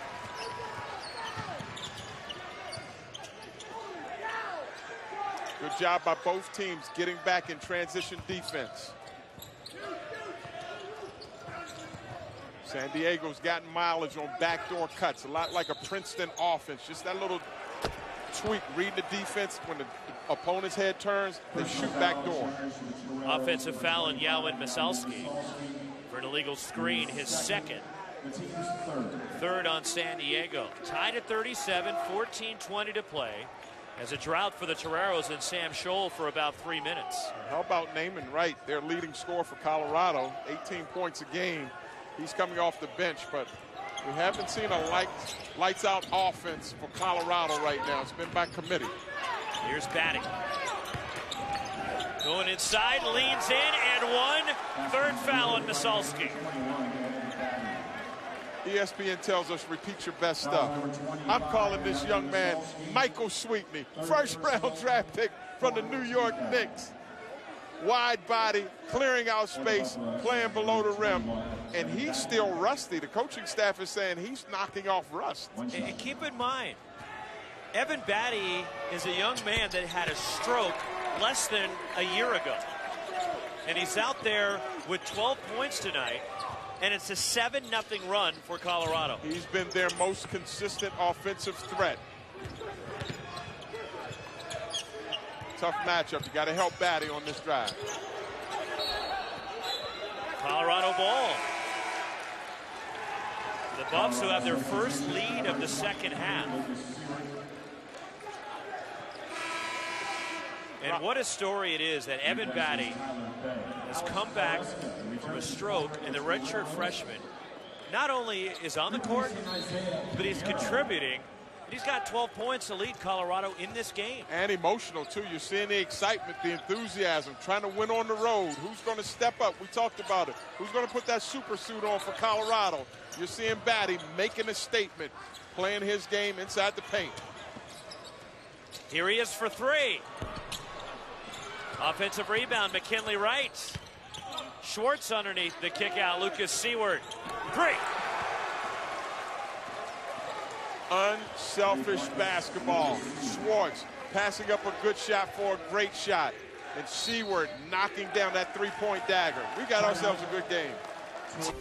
Good job by both teams getting back in transition defense. San Diego's gotten mileage on backdoor cuts, a lot like a Princeton offense. Just that little tweak, reading the defense when the opponent's head turns, they shoot backdoor.
Offensive foul on Yawen Masalski for an illegal screen, his second. Third on San Diego. Tied at 37, 14:20 to play. As a drought for the Toreros and Sam Scholl for about 3 minutes.
How about Naaman Wright, their leading scorer for Colorado, 18 points a game. He's coming off the bench, but we haven't seen a lights-out offense for Colorado right now. It's been by committee.
Here's Batting. Going inside, leans in, and one. Third foul on Masalski.
ESPN tells us repeat your best stuff. I'm calling this young man Michael Sweetney, first-round draft pick from the New York Knicks. Wide body, clearing out space, playing below the rim, and he's still rusty. The coaching staff is saying he's knocking off rust.
And keep in mind, Evan Batty is a young man that had a stroke less than a year ago. And he's out there with 12 points tonight. And it's a 7-0 run for Colorado.
He's been their most consistent offensive threat. Tough matchup. You got to help Batty on this drive.
Colorado ball. The Buffs, who have their first lead of the second half. And what a story it is that Evan Batty has come back from a stroke, and the redshirt freshman not only is on the court, but he's contributing. And he's got 12 points to lead Colorado in this game.
And emotional, too. You're seeing the excitement, the enthusiasm, trying to win on the road. Who's going to step up? We talked about it. Who's going to put that super suit on for Colorado? You're seeing Batty making a statement, playing his game inside the paint.
Here he is for 3. Offensive rebound, McKinley Wright. Schwartz underneath the kick out. Lucas Seward. 3.
Unselfish basketball. Schwartz passing up a good shot for a great shot. And Seward knocking down that 3-point dagger. We got ourselves a good game.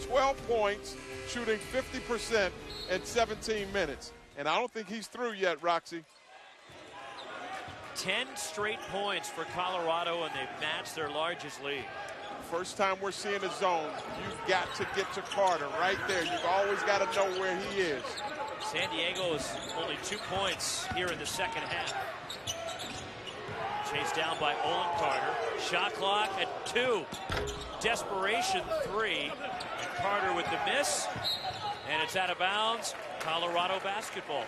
12 points, shooting 50% in 17 minutes. And I don't think he's through yet, Roxy.
10 straight points for Colorado, and they've matched their largest lead.
First time we're seeing a zone. You've got to get to Carter right there. You've always got to know where he is.
San Diego is only 2 points here in the second half. Chased down by Olin Carter. Shot clock at 2. Desperation 3. And Carter with the miss. And it's out of bounds. Colorado basketball.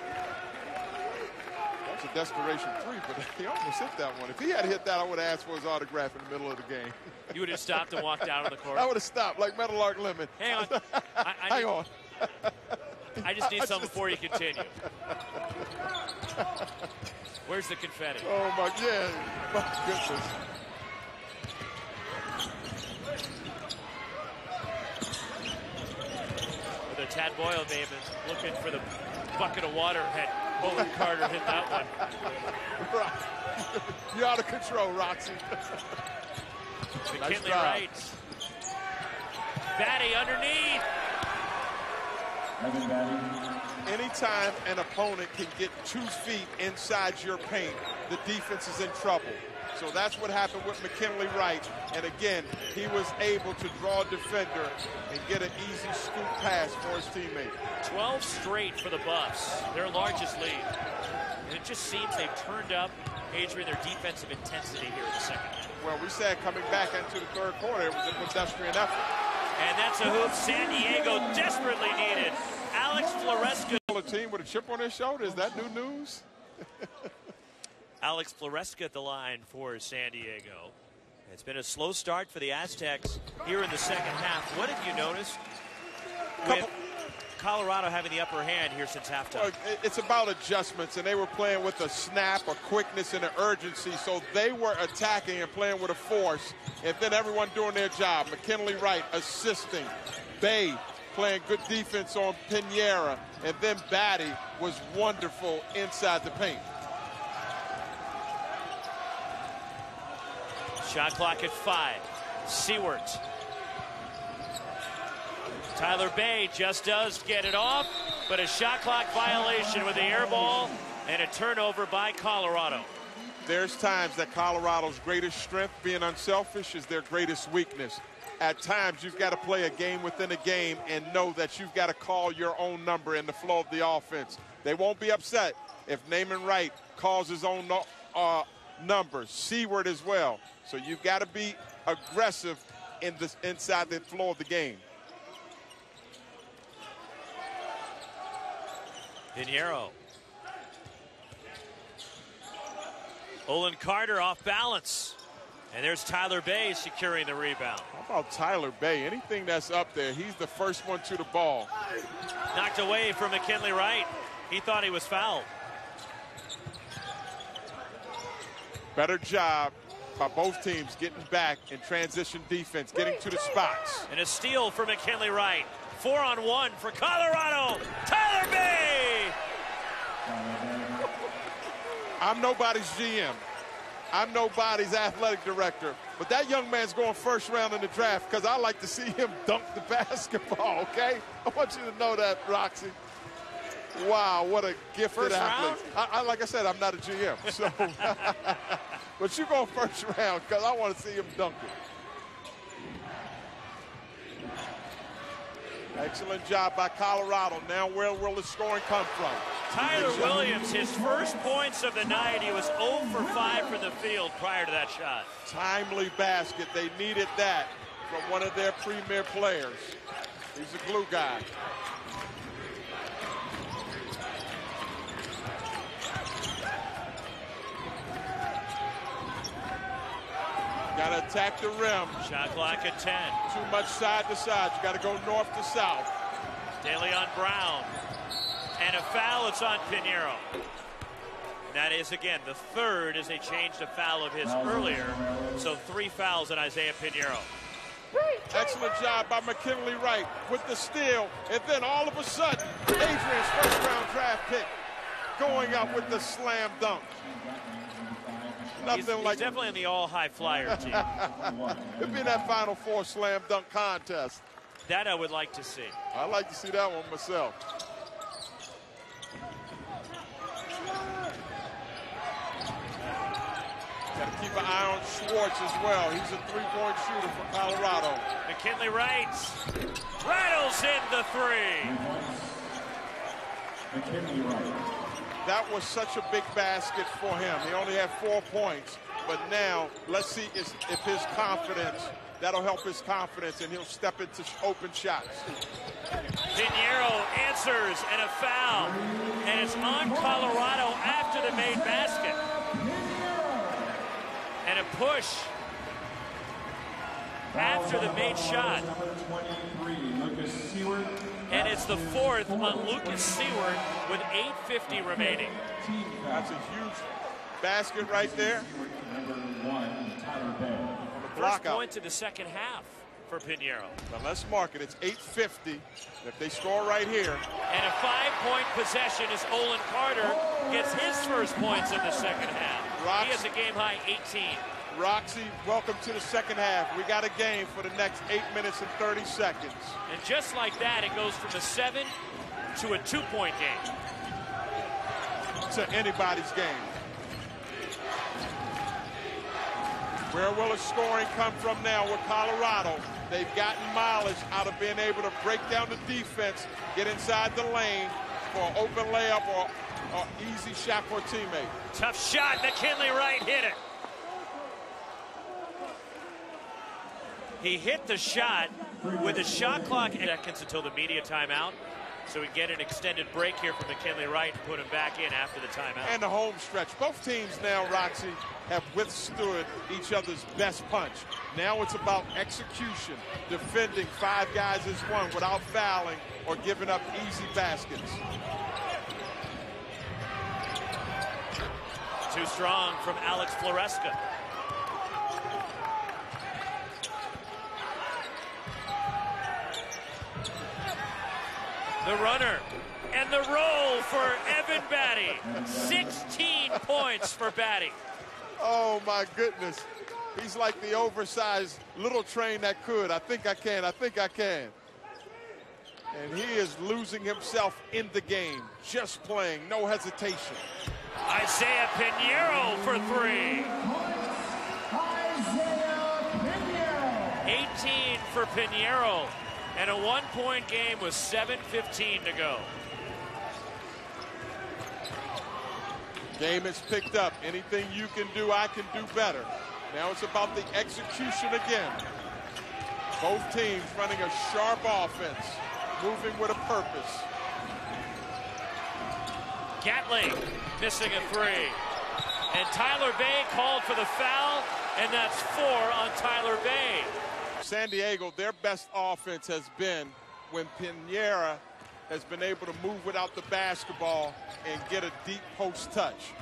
That's a desperation 3, but he almost hit that one. If he had hit that, I would have asked for his autograph in the middle of the game.
You would have stopped and walked out on the court?
I would have stopped, like Meadowlark Lemon.
Hang on.
Hang on.
I just need something before you continue. Where's the confetti?
Oh, my goodness.
Whether Tad Boyle may have been looking for the bucket of water had Olin Carter hit that one.
You're out of control, Roxy.
McKinley Wright. Batty underneath.
Anytime an opponent can get 2 feet inside your paint, the defense is in trouble. So that's what happened with McKinley Wright. And again, he was able to draw a defender and get an easy scoop pass for his teammate.
12 straight for the Buffs, their largest lead. And it just seems they've turned up, Adrian, their defensive intensity here in the second half.
Well, we said coming back into the third quarter, it was a pedestrian effort.
And that's a hoop San Diego desperately needed. Alex Floresca.
A team with a chip on their shoulder, is that new news?
Alex Floresca at the line for San Diego. It's been a slow start for the Aztecs here in the second half. What have you noticed with Colorado having the upper hand here since halftime?
Well, it's about adjustments, and they were playing with a snap, a quickness, and an urgency, so they were attacking and playing with a force, and then everyone doing their job. McKinley Wright assisting, Bay playing good defense on Pinheiro, and then Batty was wonderful inside the paint.
Shot clock at 5. Seward. Tyler Bay just does get it off, but a shot clock violation with the air ball and a turnover by Colorado.
There's times that Colorado's greatest strength, being unselfish, is their greatest weakness. At times, you've got to play a game within a game and know that you've got to call your own number in the flow of the offense. They won't be upset if Naaman Wright calls his own number. Seward as well. So you've got to be aggressive inside the flow of the game.
Pinheiro. Olin Carter off balance. And there's Tyler Bay securing the rebound.
How about Tyler Bay? Anything that's up there, he's the first one to the ball.
Knocked away from McKinley Wright. He thought he was fouled.
Better job by both teams getting back in transition defense, getting to the spots.
And a steal for McKinley Wright. 4-on-1 for Colorado. Tyler Bay!
I'm nobody's GM. I'm nobody's athletic director. But that young man's going first round in the draft because I like to see him dunk the basketball, okay? I want you to know that, Roxy. Wow, what a gifted athlete. Like I said, I'm not a GM. So, but you go first round because I want to see him dunk it. Excellent job by Colorado. Now where will the scoring come from?
Tyler Williams, his first points of the night. He was 0 for 5 from the field prior to that shot.
Timely basket. They needed that from one of their premier players. He's a glue guy. Got to attack the rim.
Shot clock at 10.
Too much side to side. You got to go north to south.
DeLeon Brown. And a foul. It's on Pinheiro. That is, again, the third as they changed a foul of his earlier. So 3 fouls on Isaiah Pinheiro.
Excellent job by McKinley Wright with the steal. And then all of a sudden, Adrian's first-round draft pick going up with the slam dunk.
He's definitely in the all-high flyer team.
It'd be that Final Four slam dunk contest.
That I would like to see.
I'd like to see that one myself. Got to keep an eye on Schwartz as well. He's a three-point shooter for Colorado.
McKinley Wright rattles in the 3.
McKinley Wright.
That was such a big basket for him. He only had 4 points. But now, let's see if his confidence, that'll help his confidence, and he'll step into open shots.
Pinheiro answers, and a foul. And it's on Colorado after the made basket. And a push after the made shot. And it's the 4th on Lucas Seward with 8:50 remaining.
That's a huge basket right there.
First point to the second half for Pinheiro.
Now let's mark it. It's 8:50. If they score right here.
And a 5-point possession as Olin Carter gets his first points in the second half. He has a game-high 18.
Roxy, welcome to the second half. We got a game for the next 8 minutes and 30 seconds.
And just like that, it goes from a 7 to a 2-point game.
To anybody's game. Where will the scoring come from now with Colorado? They've gotten mileage out of being able to break down the defense, get inside the lane for an open layup or easy shot for a teammate.
Tough shot. McKinley Wright hit it. He hit the shot with the shot clock seconds until the media timeout. So we get an extended break here from McKinley Wright and put him back in after the timeout.
And the home stretch. Both teams now, Roxy, have withstood each other's best punch. Now it's about execution, defending 5 guys as one without fouling or giving up easy baskets.
Too strong from Alex Floresca. The runner and the roll for Evan Batty. 16 points for Batty.
Oh, my goodness. He's like the oversized little train that could. I think I can. I think I can. And he is losing himself in the game. Just playing. No hesitation.
Isaiah Pinheiro for 3. 18 for Pinheiro. And a 1-point game with 7:15 to go.
Game is picked up. Anything you can do, I can do better. Now it's about the execution again. Both teams running a sharp offense, moving with a purpose.
Gatling missing a 3. And Tyler Bay called for the foul, and that's 4 on Tyler Bay.
San Diego, their best offense has been when Pinheiro has been able to move without the basketball and get a deep post touch.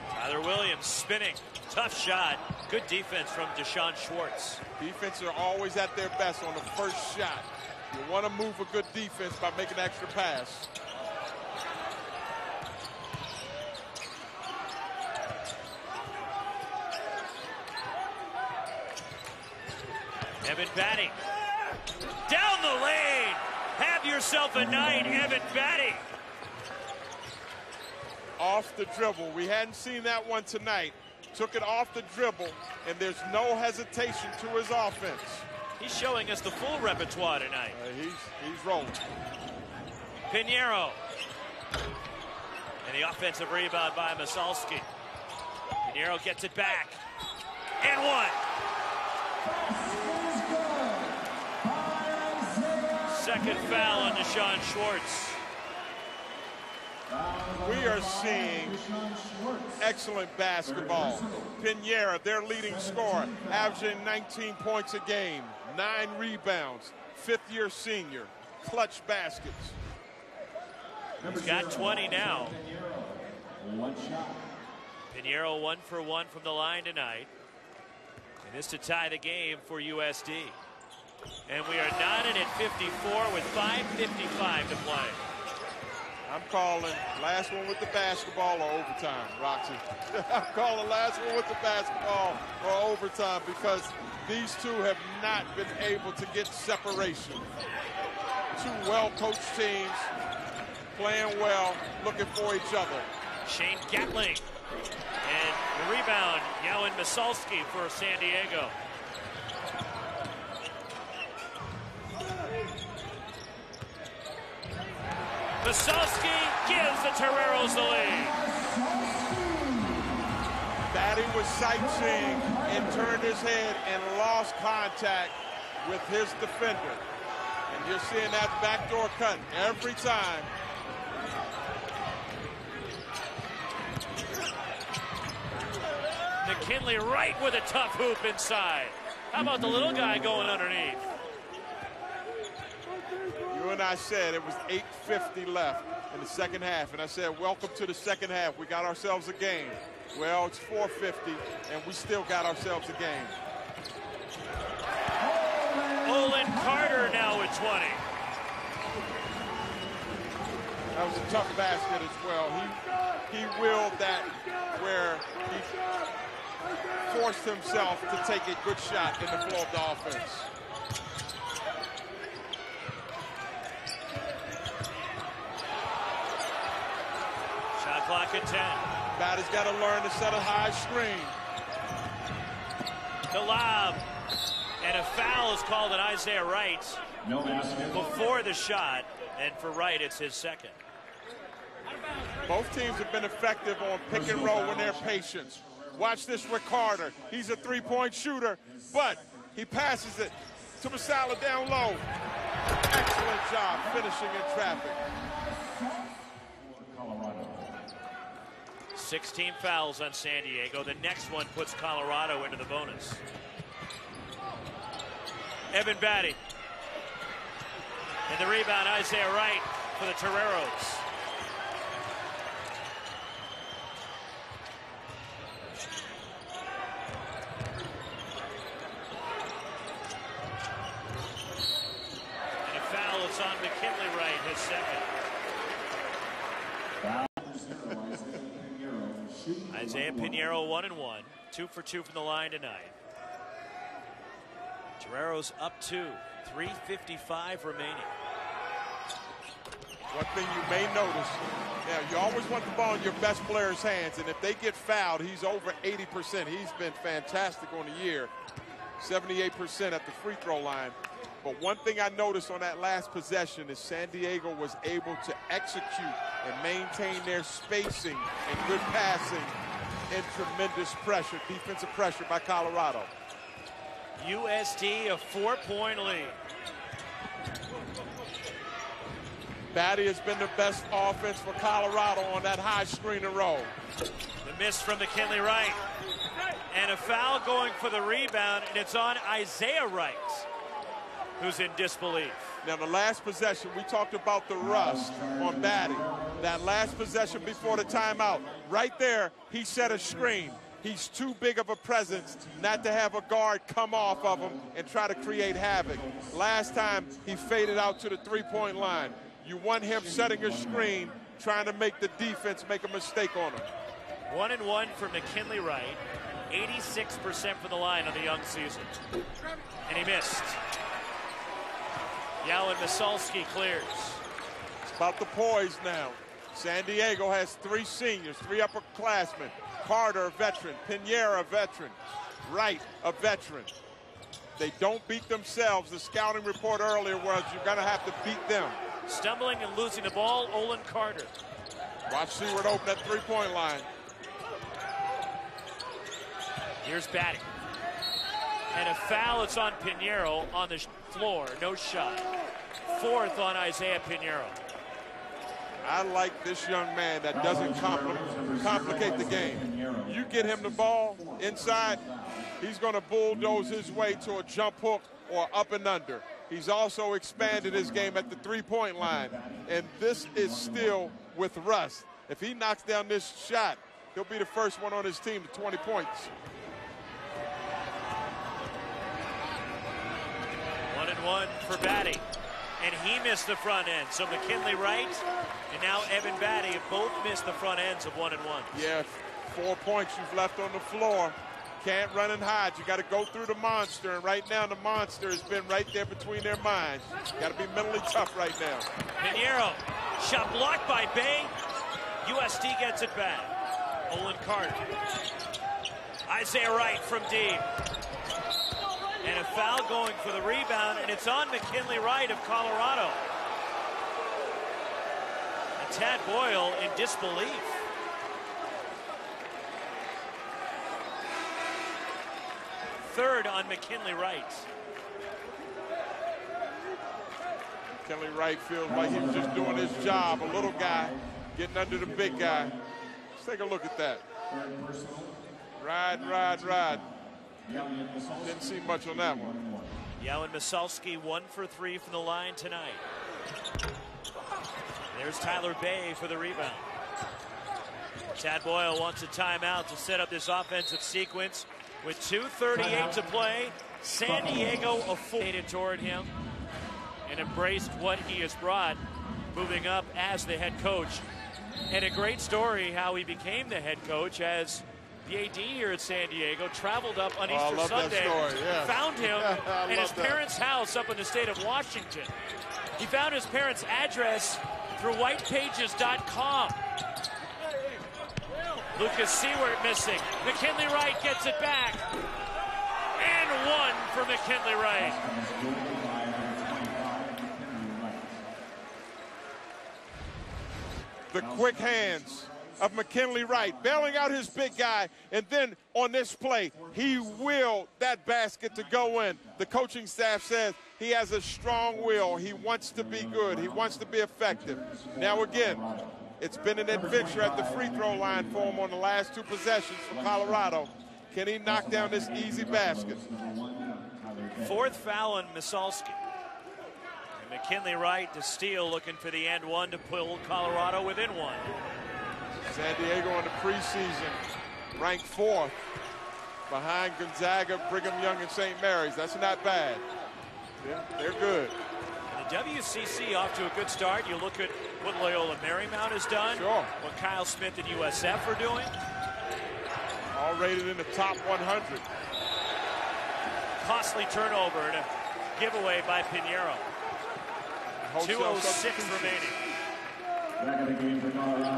Tyler Williams spinning. Tough shot. Good defense from Deshaun Schwartz.
Defense are always at their best on the first shot. You want to move a good defense by making an extra pass.
Evan Batty. Down the lane. Have yourself a night, Evan Batty.
Off the dribble. We hadn't seen that one tonight. Took it off the dribble, and there's no hesitation to his offense.
He's showing us the full repertoire tonight.
He's rolling.
Pinheiro. And the offensive rebound by Masalski. Pinheiro gets it back. And 1. Second foul on Deshaun Schwartz.
We are seeing excellent basketball. Pinheiro, their leading scorer, averaging 19 points a game, 9 rebounds, 5th-year senior, clutch baskets.
He's got 20 now. Pinheiro 1 for 1 from the line tonight. And this to tie the game for USD. And we are knotted at 54 with 5:55 to play.
I'm calling last one with the basketball or overtime, Roxy. I'm calling last one with the basketball or overtime because these two have not been able to get separation. 2 well-coached teams playing well, looking for each other.
Shane Gatling. And the rebound, Yowan Masalski for San Diego. Masalski gives the Toreros the lead.
Batty was sightseeing and turned his head and lost contact with his defender. And you're seeing that backdoor cut every time.
McKinley Wright with a tough hoop inside. How about the little guy going underneath?
You and I said it was 8:50 left in the second half, and I said, welcome to the second half. We got ourselves a game. Well, it's 4:50, and we still got ourselves a game.
Olin Carter now with 20.
That was a tough basket as well. He willed that where he forced himself to take a good shot in the flow of the offense.
Shot clock at 10.
Batty's got to learn to set a high screen.
The lob. And a foul is called on Isaiah Wright
No basket.
before the shot. And for Wright, it's his second.
Both teams have been effective on pick and roll when they're patient. Watch this with Carter. He's a three-point shooter, but he passes it to Masala down low. Excellent job finishing in traffic.
16 fouls on San Diego. The next one puts Colorado into the bonus. Evan Batty. And the rebound, Isaiah Wright for the Toreros. And a foul, it's on McKinley Wright, his second. Isaiah Pinheiro 1-1, 2 for 2 from the line tonight. Toreros up 2, 3:55 remaining.
One thing you may notice, now you always want the ball in your best player's hands, and if they get fouled, he's over 80%. He's been fantastic on the year, 78% at the free throw line. But one thing I noticed on that last possession is San Diego was able to execute and maintain their spacing and good passing and tremendous pressure, defensive pressure by Colorado.
USD a 4-point lead.
Batty has been the best offense for Colorado on that high screen and roll.
The miss from McKinley Wright. And a foul going for the rebound, and it's on Isaiah Wright, who's in disbelief.
Now, the last possession, we talked about the rust on Batty. That last possession before the timeout, right there, he set a screen. He's too big of a presence not to have a guard come off of him and try to create havoc. Last time, he faded out to the three-point line. You want him setting a screen, trying to make the defense make a mistake on him.
1-1 for McKinley Wright, 86% from the line on the young season. And he missed. Yalan Misalski clears.
It's about the poise now. San Diego has 3 seniors, 3 upperclassmen. Carter, a veteran. Pinheiro, a veteran. Wright, a veteran. They don't beat themselves. The scouting report earlier was you're going to have to beat them.
Stumbling and losing the ball, Olin Carter.
Watch Seward open that three-point line.
Here's Batty. And a foul, it's on Pinheiro on the floor. No shot. 4th on Isaiah Pinheiro.
I like this young man that doesn't complicate the game. You get him the ball inside, he's going to bulldoze his way to a jump hook or up and under. He's also expanded his game at the three-point line. And this is still with rust. If he knocks down this shot, he'll be the first one on his team to 20 points.
1-1 for Batty. And he missed the front end. So McKinley Wright and now Evan Batty have both missed the front ends of 1-1.
Yeah, 4 points you've left on the floor. Can't run and hide. You got to go through the monster. And right now the monster has been right there between their minds. Got to be mentally tough right now.
Pinheiro, shot blocked by Bay. USD gets it back. Olin Carter. Isaiah Wright from deep. And a foul going for the rebound, and it's on McKinley Wright of Colorado. And Tad Boyle in disbelief. Third on McKinley Wright.
McKinley Wright feels like he was just doing his job. A little guy getting under the big guy. Let's take a look at that. Ride. Didn't see much on that one.
Yalan Misalski 1 for 3 from the line tonight. There's Tyler Bay for the rebound. Tad Boyle wants a timeout to set up this offensive sequence. With 2:38 to play, San Diego afforded toward him and embraced what he has brought, moving up as the head coach. And a great story how he became the head coach as the AD here at San Diego traveled up on Easter Sunday, found him at his parents' house up in the state of Washington. He found his parents' address through whitepages.com. Lucas Seward missing. McKinley Wright gets it back. And 1 for McKinley Wright.
The quick hands of McKinley Wright, bailing out his big guy, and then on this play, he willed that basket to go in. The coaching staff says he has a strong will. He wants to be good. He wants to be effective. Now again, it's been an adventure at the free throw line for him on the last 2 possessions for Colorado. Can he knock down this easy basket?
4th foul on Misalski. And McKinley Wright to steal, looking for the and one to pull Colorado within 1.
San Diego in the preseason ranked 4th behind Gonzaga, Brigham Young, and St. Mary's. That's not bad. They're good.
And the WCC off to a good start. You look at what Loyola Marymount has done.
Sure.
What Kyle Smith and USF are doing.
All rated in the top 100.
Costly turnover and a giveaway by Pinheiro. 2:06 remaining.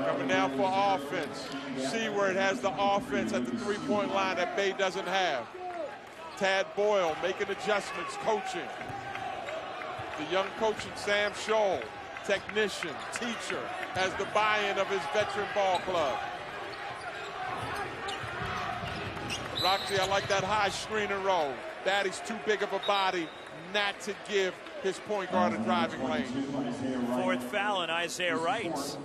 Coming down for offense. Seward has the offense at the 3-point line that Bay doesn't have. Tad Boyle making adjustments, coaching. The young coach, Sam Scholl, technician, teacher, has the buy-in of his veteran ball club. Roxy, I like that high screen and roll. Daddy's too big of a body not to give his point guard a driving lane.
4th foul on Isaiah Wright.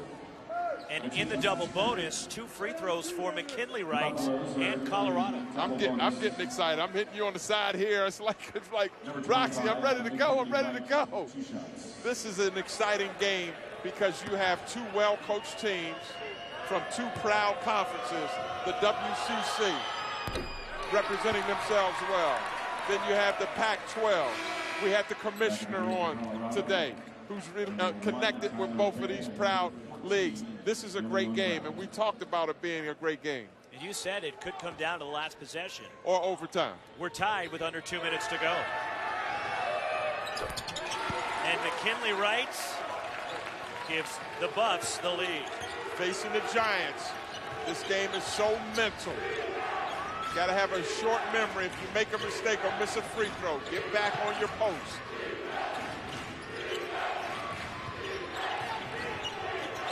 And in the double bonus, 2 free throws for McKinley Wright and Colorado.
I'm getting excited. I'm hitting you on the side here. It's like Roxy, I'm ready to go. I'm ready to go. This is an exciting game because you have 2 well-coached teams from 2 proud conferences, the WCC representing themselves well. Then you have the Pac-12. We had the commissioner on today who's really connected with both of these proud leagues. This is a great game, and we talked about it being a great game.
And you said it could come down to the last possession.
Or overtime.
We're tied with under 2 minutes to go. And McKinley Wright gives the Buffs the lead.
Facing the Giants, this game is so mental. Got to have a short memory. If you make a mistake or miss a free throw, get back on your post.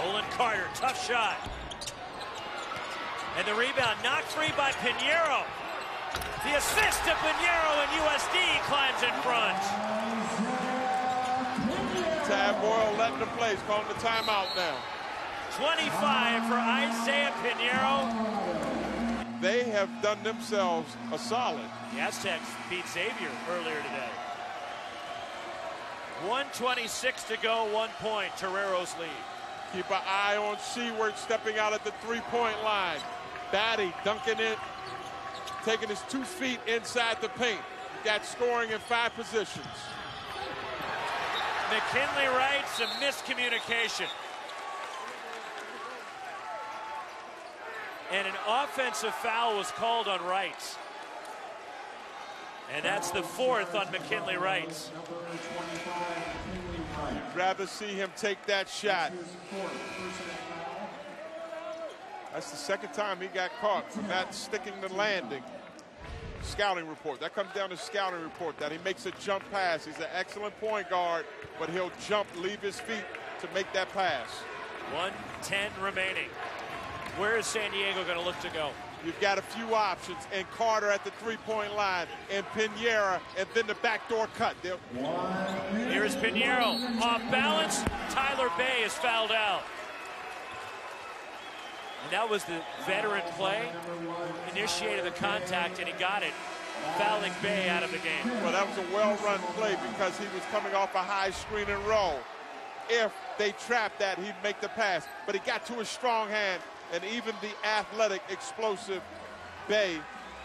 Olin Carter, tough shot. And the rebound knocked free by Pinheiro. The assist to Pinheiro, and USD climbs in front.
Tad Boyle letting the play. He's calling the timeout now.
25 for Isaiah Pinheiro.
They have done themselves a solid.
The Aztecs beat Xavier earlier today. 1:26 to go, 1 point, Torero's lead.
Keep an eye on Seward stepping out at the 3-point line. Batty dunking it, taking his 2 feet inside the paint. Got scoring in 5 positions.
McKinley Wright, some miscommunication. And an offensive foul was called on Wright. And that's the 4th on McKinley Wright.
You'd rather see him take that shot. That's the 2nd time he got caught for not sticking the landing. Scouting report. That comes down to scouting report that he makes a jump pass. He's an excellent point guard, but he'll jump, leave his feet to make that pass.
1:10 remaining. Where is San Diego going to look to go?
You've got a few options, and Carter at the 3-point line, and Pinheiro, and then the backdoor cut.
Here's Pinheiro, off balance. Tyler Bay is fouled out. And that was the veteran play. Initiated the contact, and he got it, fouling Bay out of the game.
Well, that was a well-run play because he was coming off a high screen and roll. If they trapped that, he'd make the pass. But he got to his strong hand, and even the athletic, explosive Bay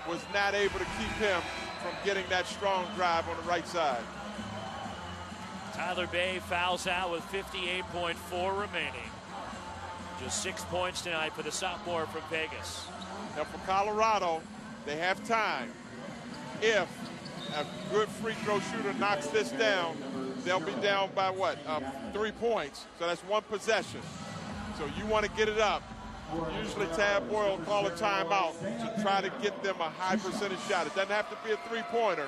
was not able to keep him from getting that strong drive on the right side.
Tyler Bay fouls out with 58.4 remaining. Just 6 points tonight for the sophomore from Vegas.
Now for Colorado, they have time. If a good free throw shooter knocks this down, they'll be down by what? 3 points. So that's 1 possession. So you want to get it up. Usually Tad Boyle will call a timeout to try to get them a high percentage shot. It doesn't have to be a 3-pointer.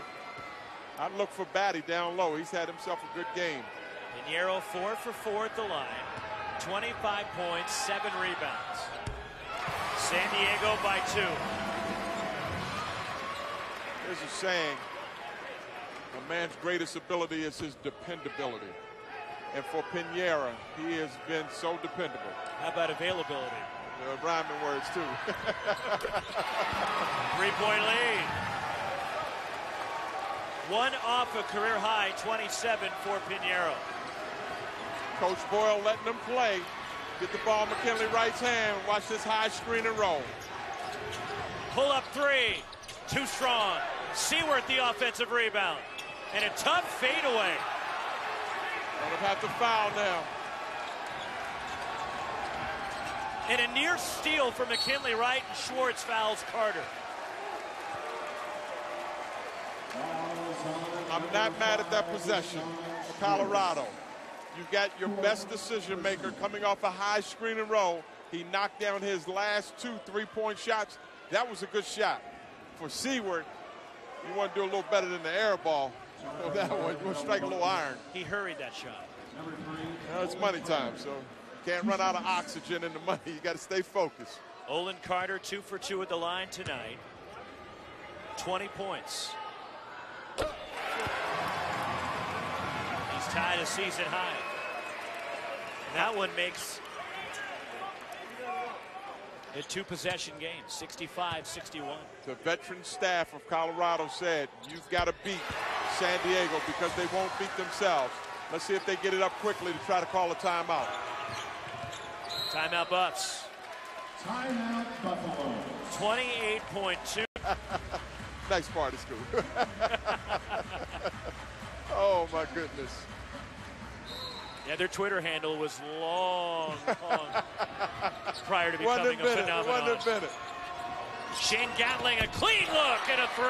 I'd look for Batty down low. He's had himself a good game.
Pinheiro 4 for 4 at the line. 25 points, 7 rebounds. San Diego by 2.
There's a saying, a man's greatest ability is his dependability. And for Pinheiro, he has been so dependable.
How about availability?
Rhyming words, too.
3-point lead. One off a career high, 27 for Pinheiro.
Coach Boyle letting them play. Get the ball in McKinley Wright's hand. Watch this high screen and roll.
Pull up 3. Too strong. Seaworth the offensive rebound. And a tough fadeaway.
Gonna have to foul now.
And a near steal for McKinley Wright, and Schwartz fouls Carter.
I'm not mad at that possession for Colorado. You got your best decision maker coming off a high screen and roll. He knocked down his last 2 3-point shots. That was a good shot. For Seaward, you want to do a little better than the air ball. So that one, you want to strike a little iron.
He hurried that shot.
Now it's money time, so can't run out of oxygen in the money. You got to stay focused.
Olin Carter 2 for 2 at the line tonight. 20 points. He's tied a season high. And that one makes a 2-possession game, 65-61.
The veteran staff of Colorado said, you've got to beat San Diego because they won't beat themselves. Let's see if they get it up quickly to try to call a timeout.
Timeout Buffs.
Timeout Buffalo.
28.2.
Nice party, school. Oh, my goodness.
Yeah, their Twitter handle was long prior to becoming a phenomenon.
1 minute.
Shane Gatling, a clean look and a 3.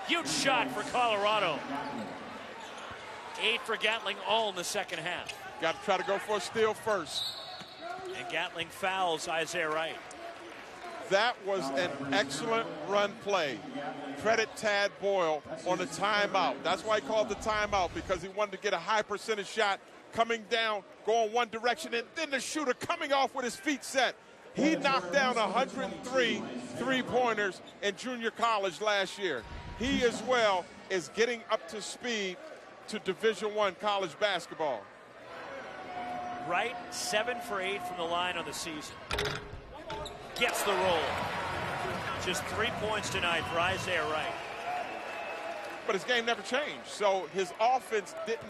Huge shot for Colorado. 8 for Gatling, all in the second half.
Got to try to go for a steal first.
And Gatling fouls Isaiah Wright.
That was an excellent run play. Credit Tad Boyle on the timeout. That's why he called the timeout, because he wanted to get a high percentage shot coming down, going one direction, and then the shooter coming off with his feet set. He knocked down 103 three-pointers in junior college last year. He as well is getting up to speed to Division I college basketball.
Wright 7 for 8 from the line on the season. Gets the roll. Just 3 points tonight for Isaiah Wright.
But his game never changed. So his offense didn't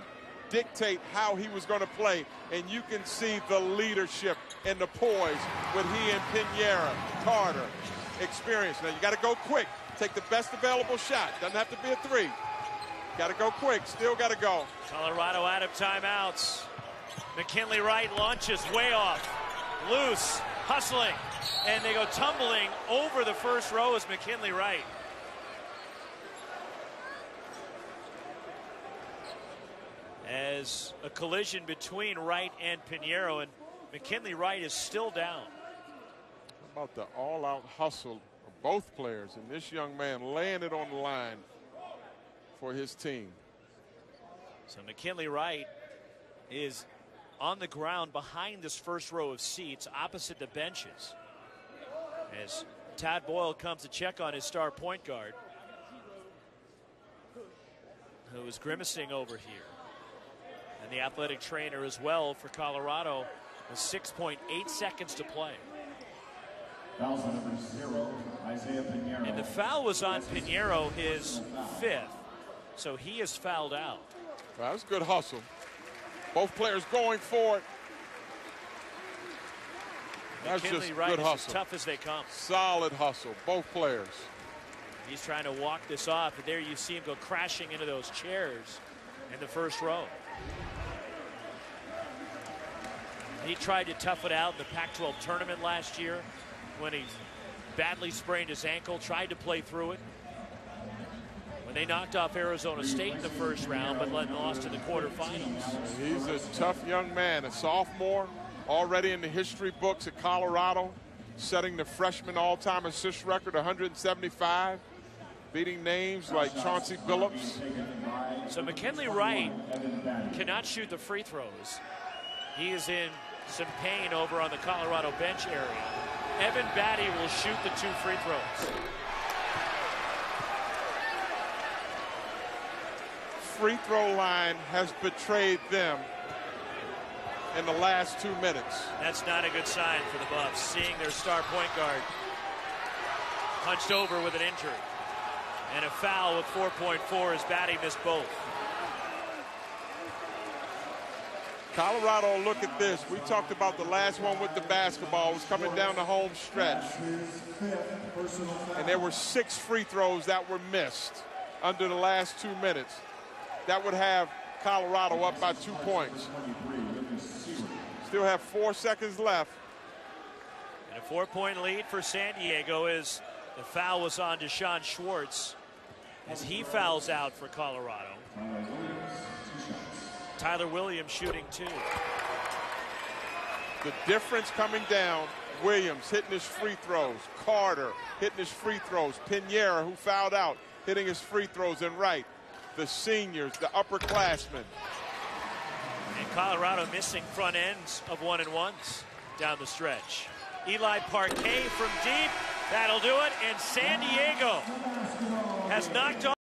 dictate how he was going to play. And you can see the leadership and the poise with he and Pinheiro, Carter, experience. Now you got to go quick. Take the best available shot. Doesn't have to be a 3. Got to go quick. Still got to go.
Colorado out of timeouts. McKinley Wright launches way off. Loose. Hustling. And they go tumbling over the first row as McKinley Wright. As a collision between Wright and Pinheiro, and McKinley Wright is still down.
How about the all-out hustle of both players, and this young man laying it on the line for his team.
So McKinley Wright is on the ground behind this first row of seats opposite the benches as Tad Boyle comes to check on his star point guard, who is grimacing over here. And the athletic trainer as well for Colorado with 6.8 seconds to play.
Foul number 0, Isaiah Pinheiro.
And the foul was on Pinheiro, his 5th. So he is fouled out.
Well, that was good hustle. Both players going for it. That's
McKinley
just
Wright
good
is
hustle.
as tough as they come.
Solid hustle, both players.
He's trying to walk this off, but there you see him go crashing into those chairs in the first row. He tried to tough it out in the Pac-12 tournament last year when he badly sprained his ankle, tried to play through it. When they knocked off Arizona State in the first round, but lost in the quarterfinals.
He's a tough young man, a sophomore, already in the history books at Colorado, setting the freshman all-time assist record, 175, beating names like Chauncey Billups.
So McKinley Wright cannot shoot the free throws. He is in some pain over on the Colorado bench area. Evan Batty will shoot the 2 free throws.
Free throw line has betrayed them in the last 2 minutes.
That's not a good sign for the Buffs, seeing their star point guard punched over with an injury. And a foul with 4.4 as Batty missed both.
Colorado, look at this. We talked about the last one with the basketball. It was coming down the home stretch. And there were 6 free throws that were missed under the last 2 minutes. That would have Colorado up by 2 points. Still have 4 seconds left.
And a 4-point lead for San Diego as the foul was on Deshaun Schwartz as he fouls out for Colorado. Tyler Williams shooting 2.
The difference coming down, Williams hitting his free throws, Carter hitting his free throws, Pinheiro, who fouled out, hitting his free throws, and Wright, the seniors, the upperclassmen.
And Colorado missing front ends of 1-and-1s down the stretch. Eli Parquet from deep, that'll do it, and San Diego has knocked off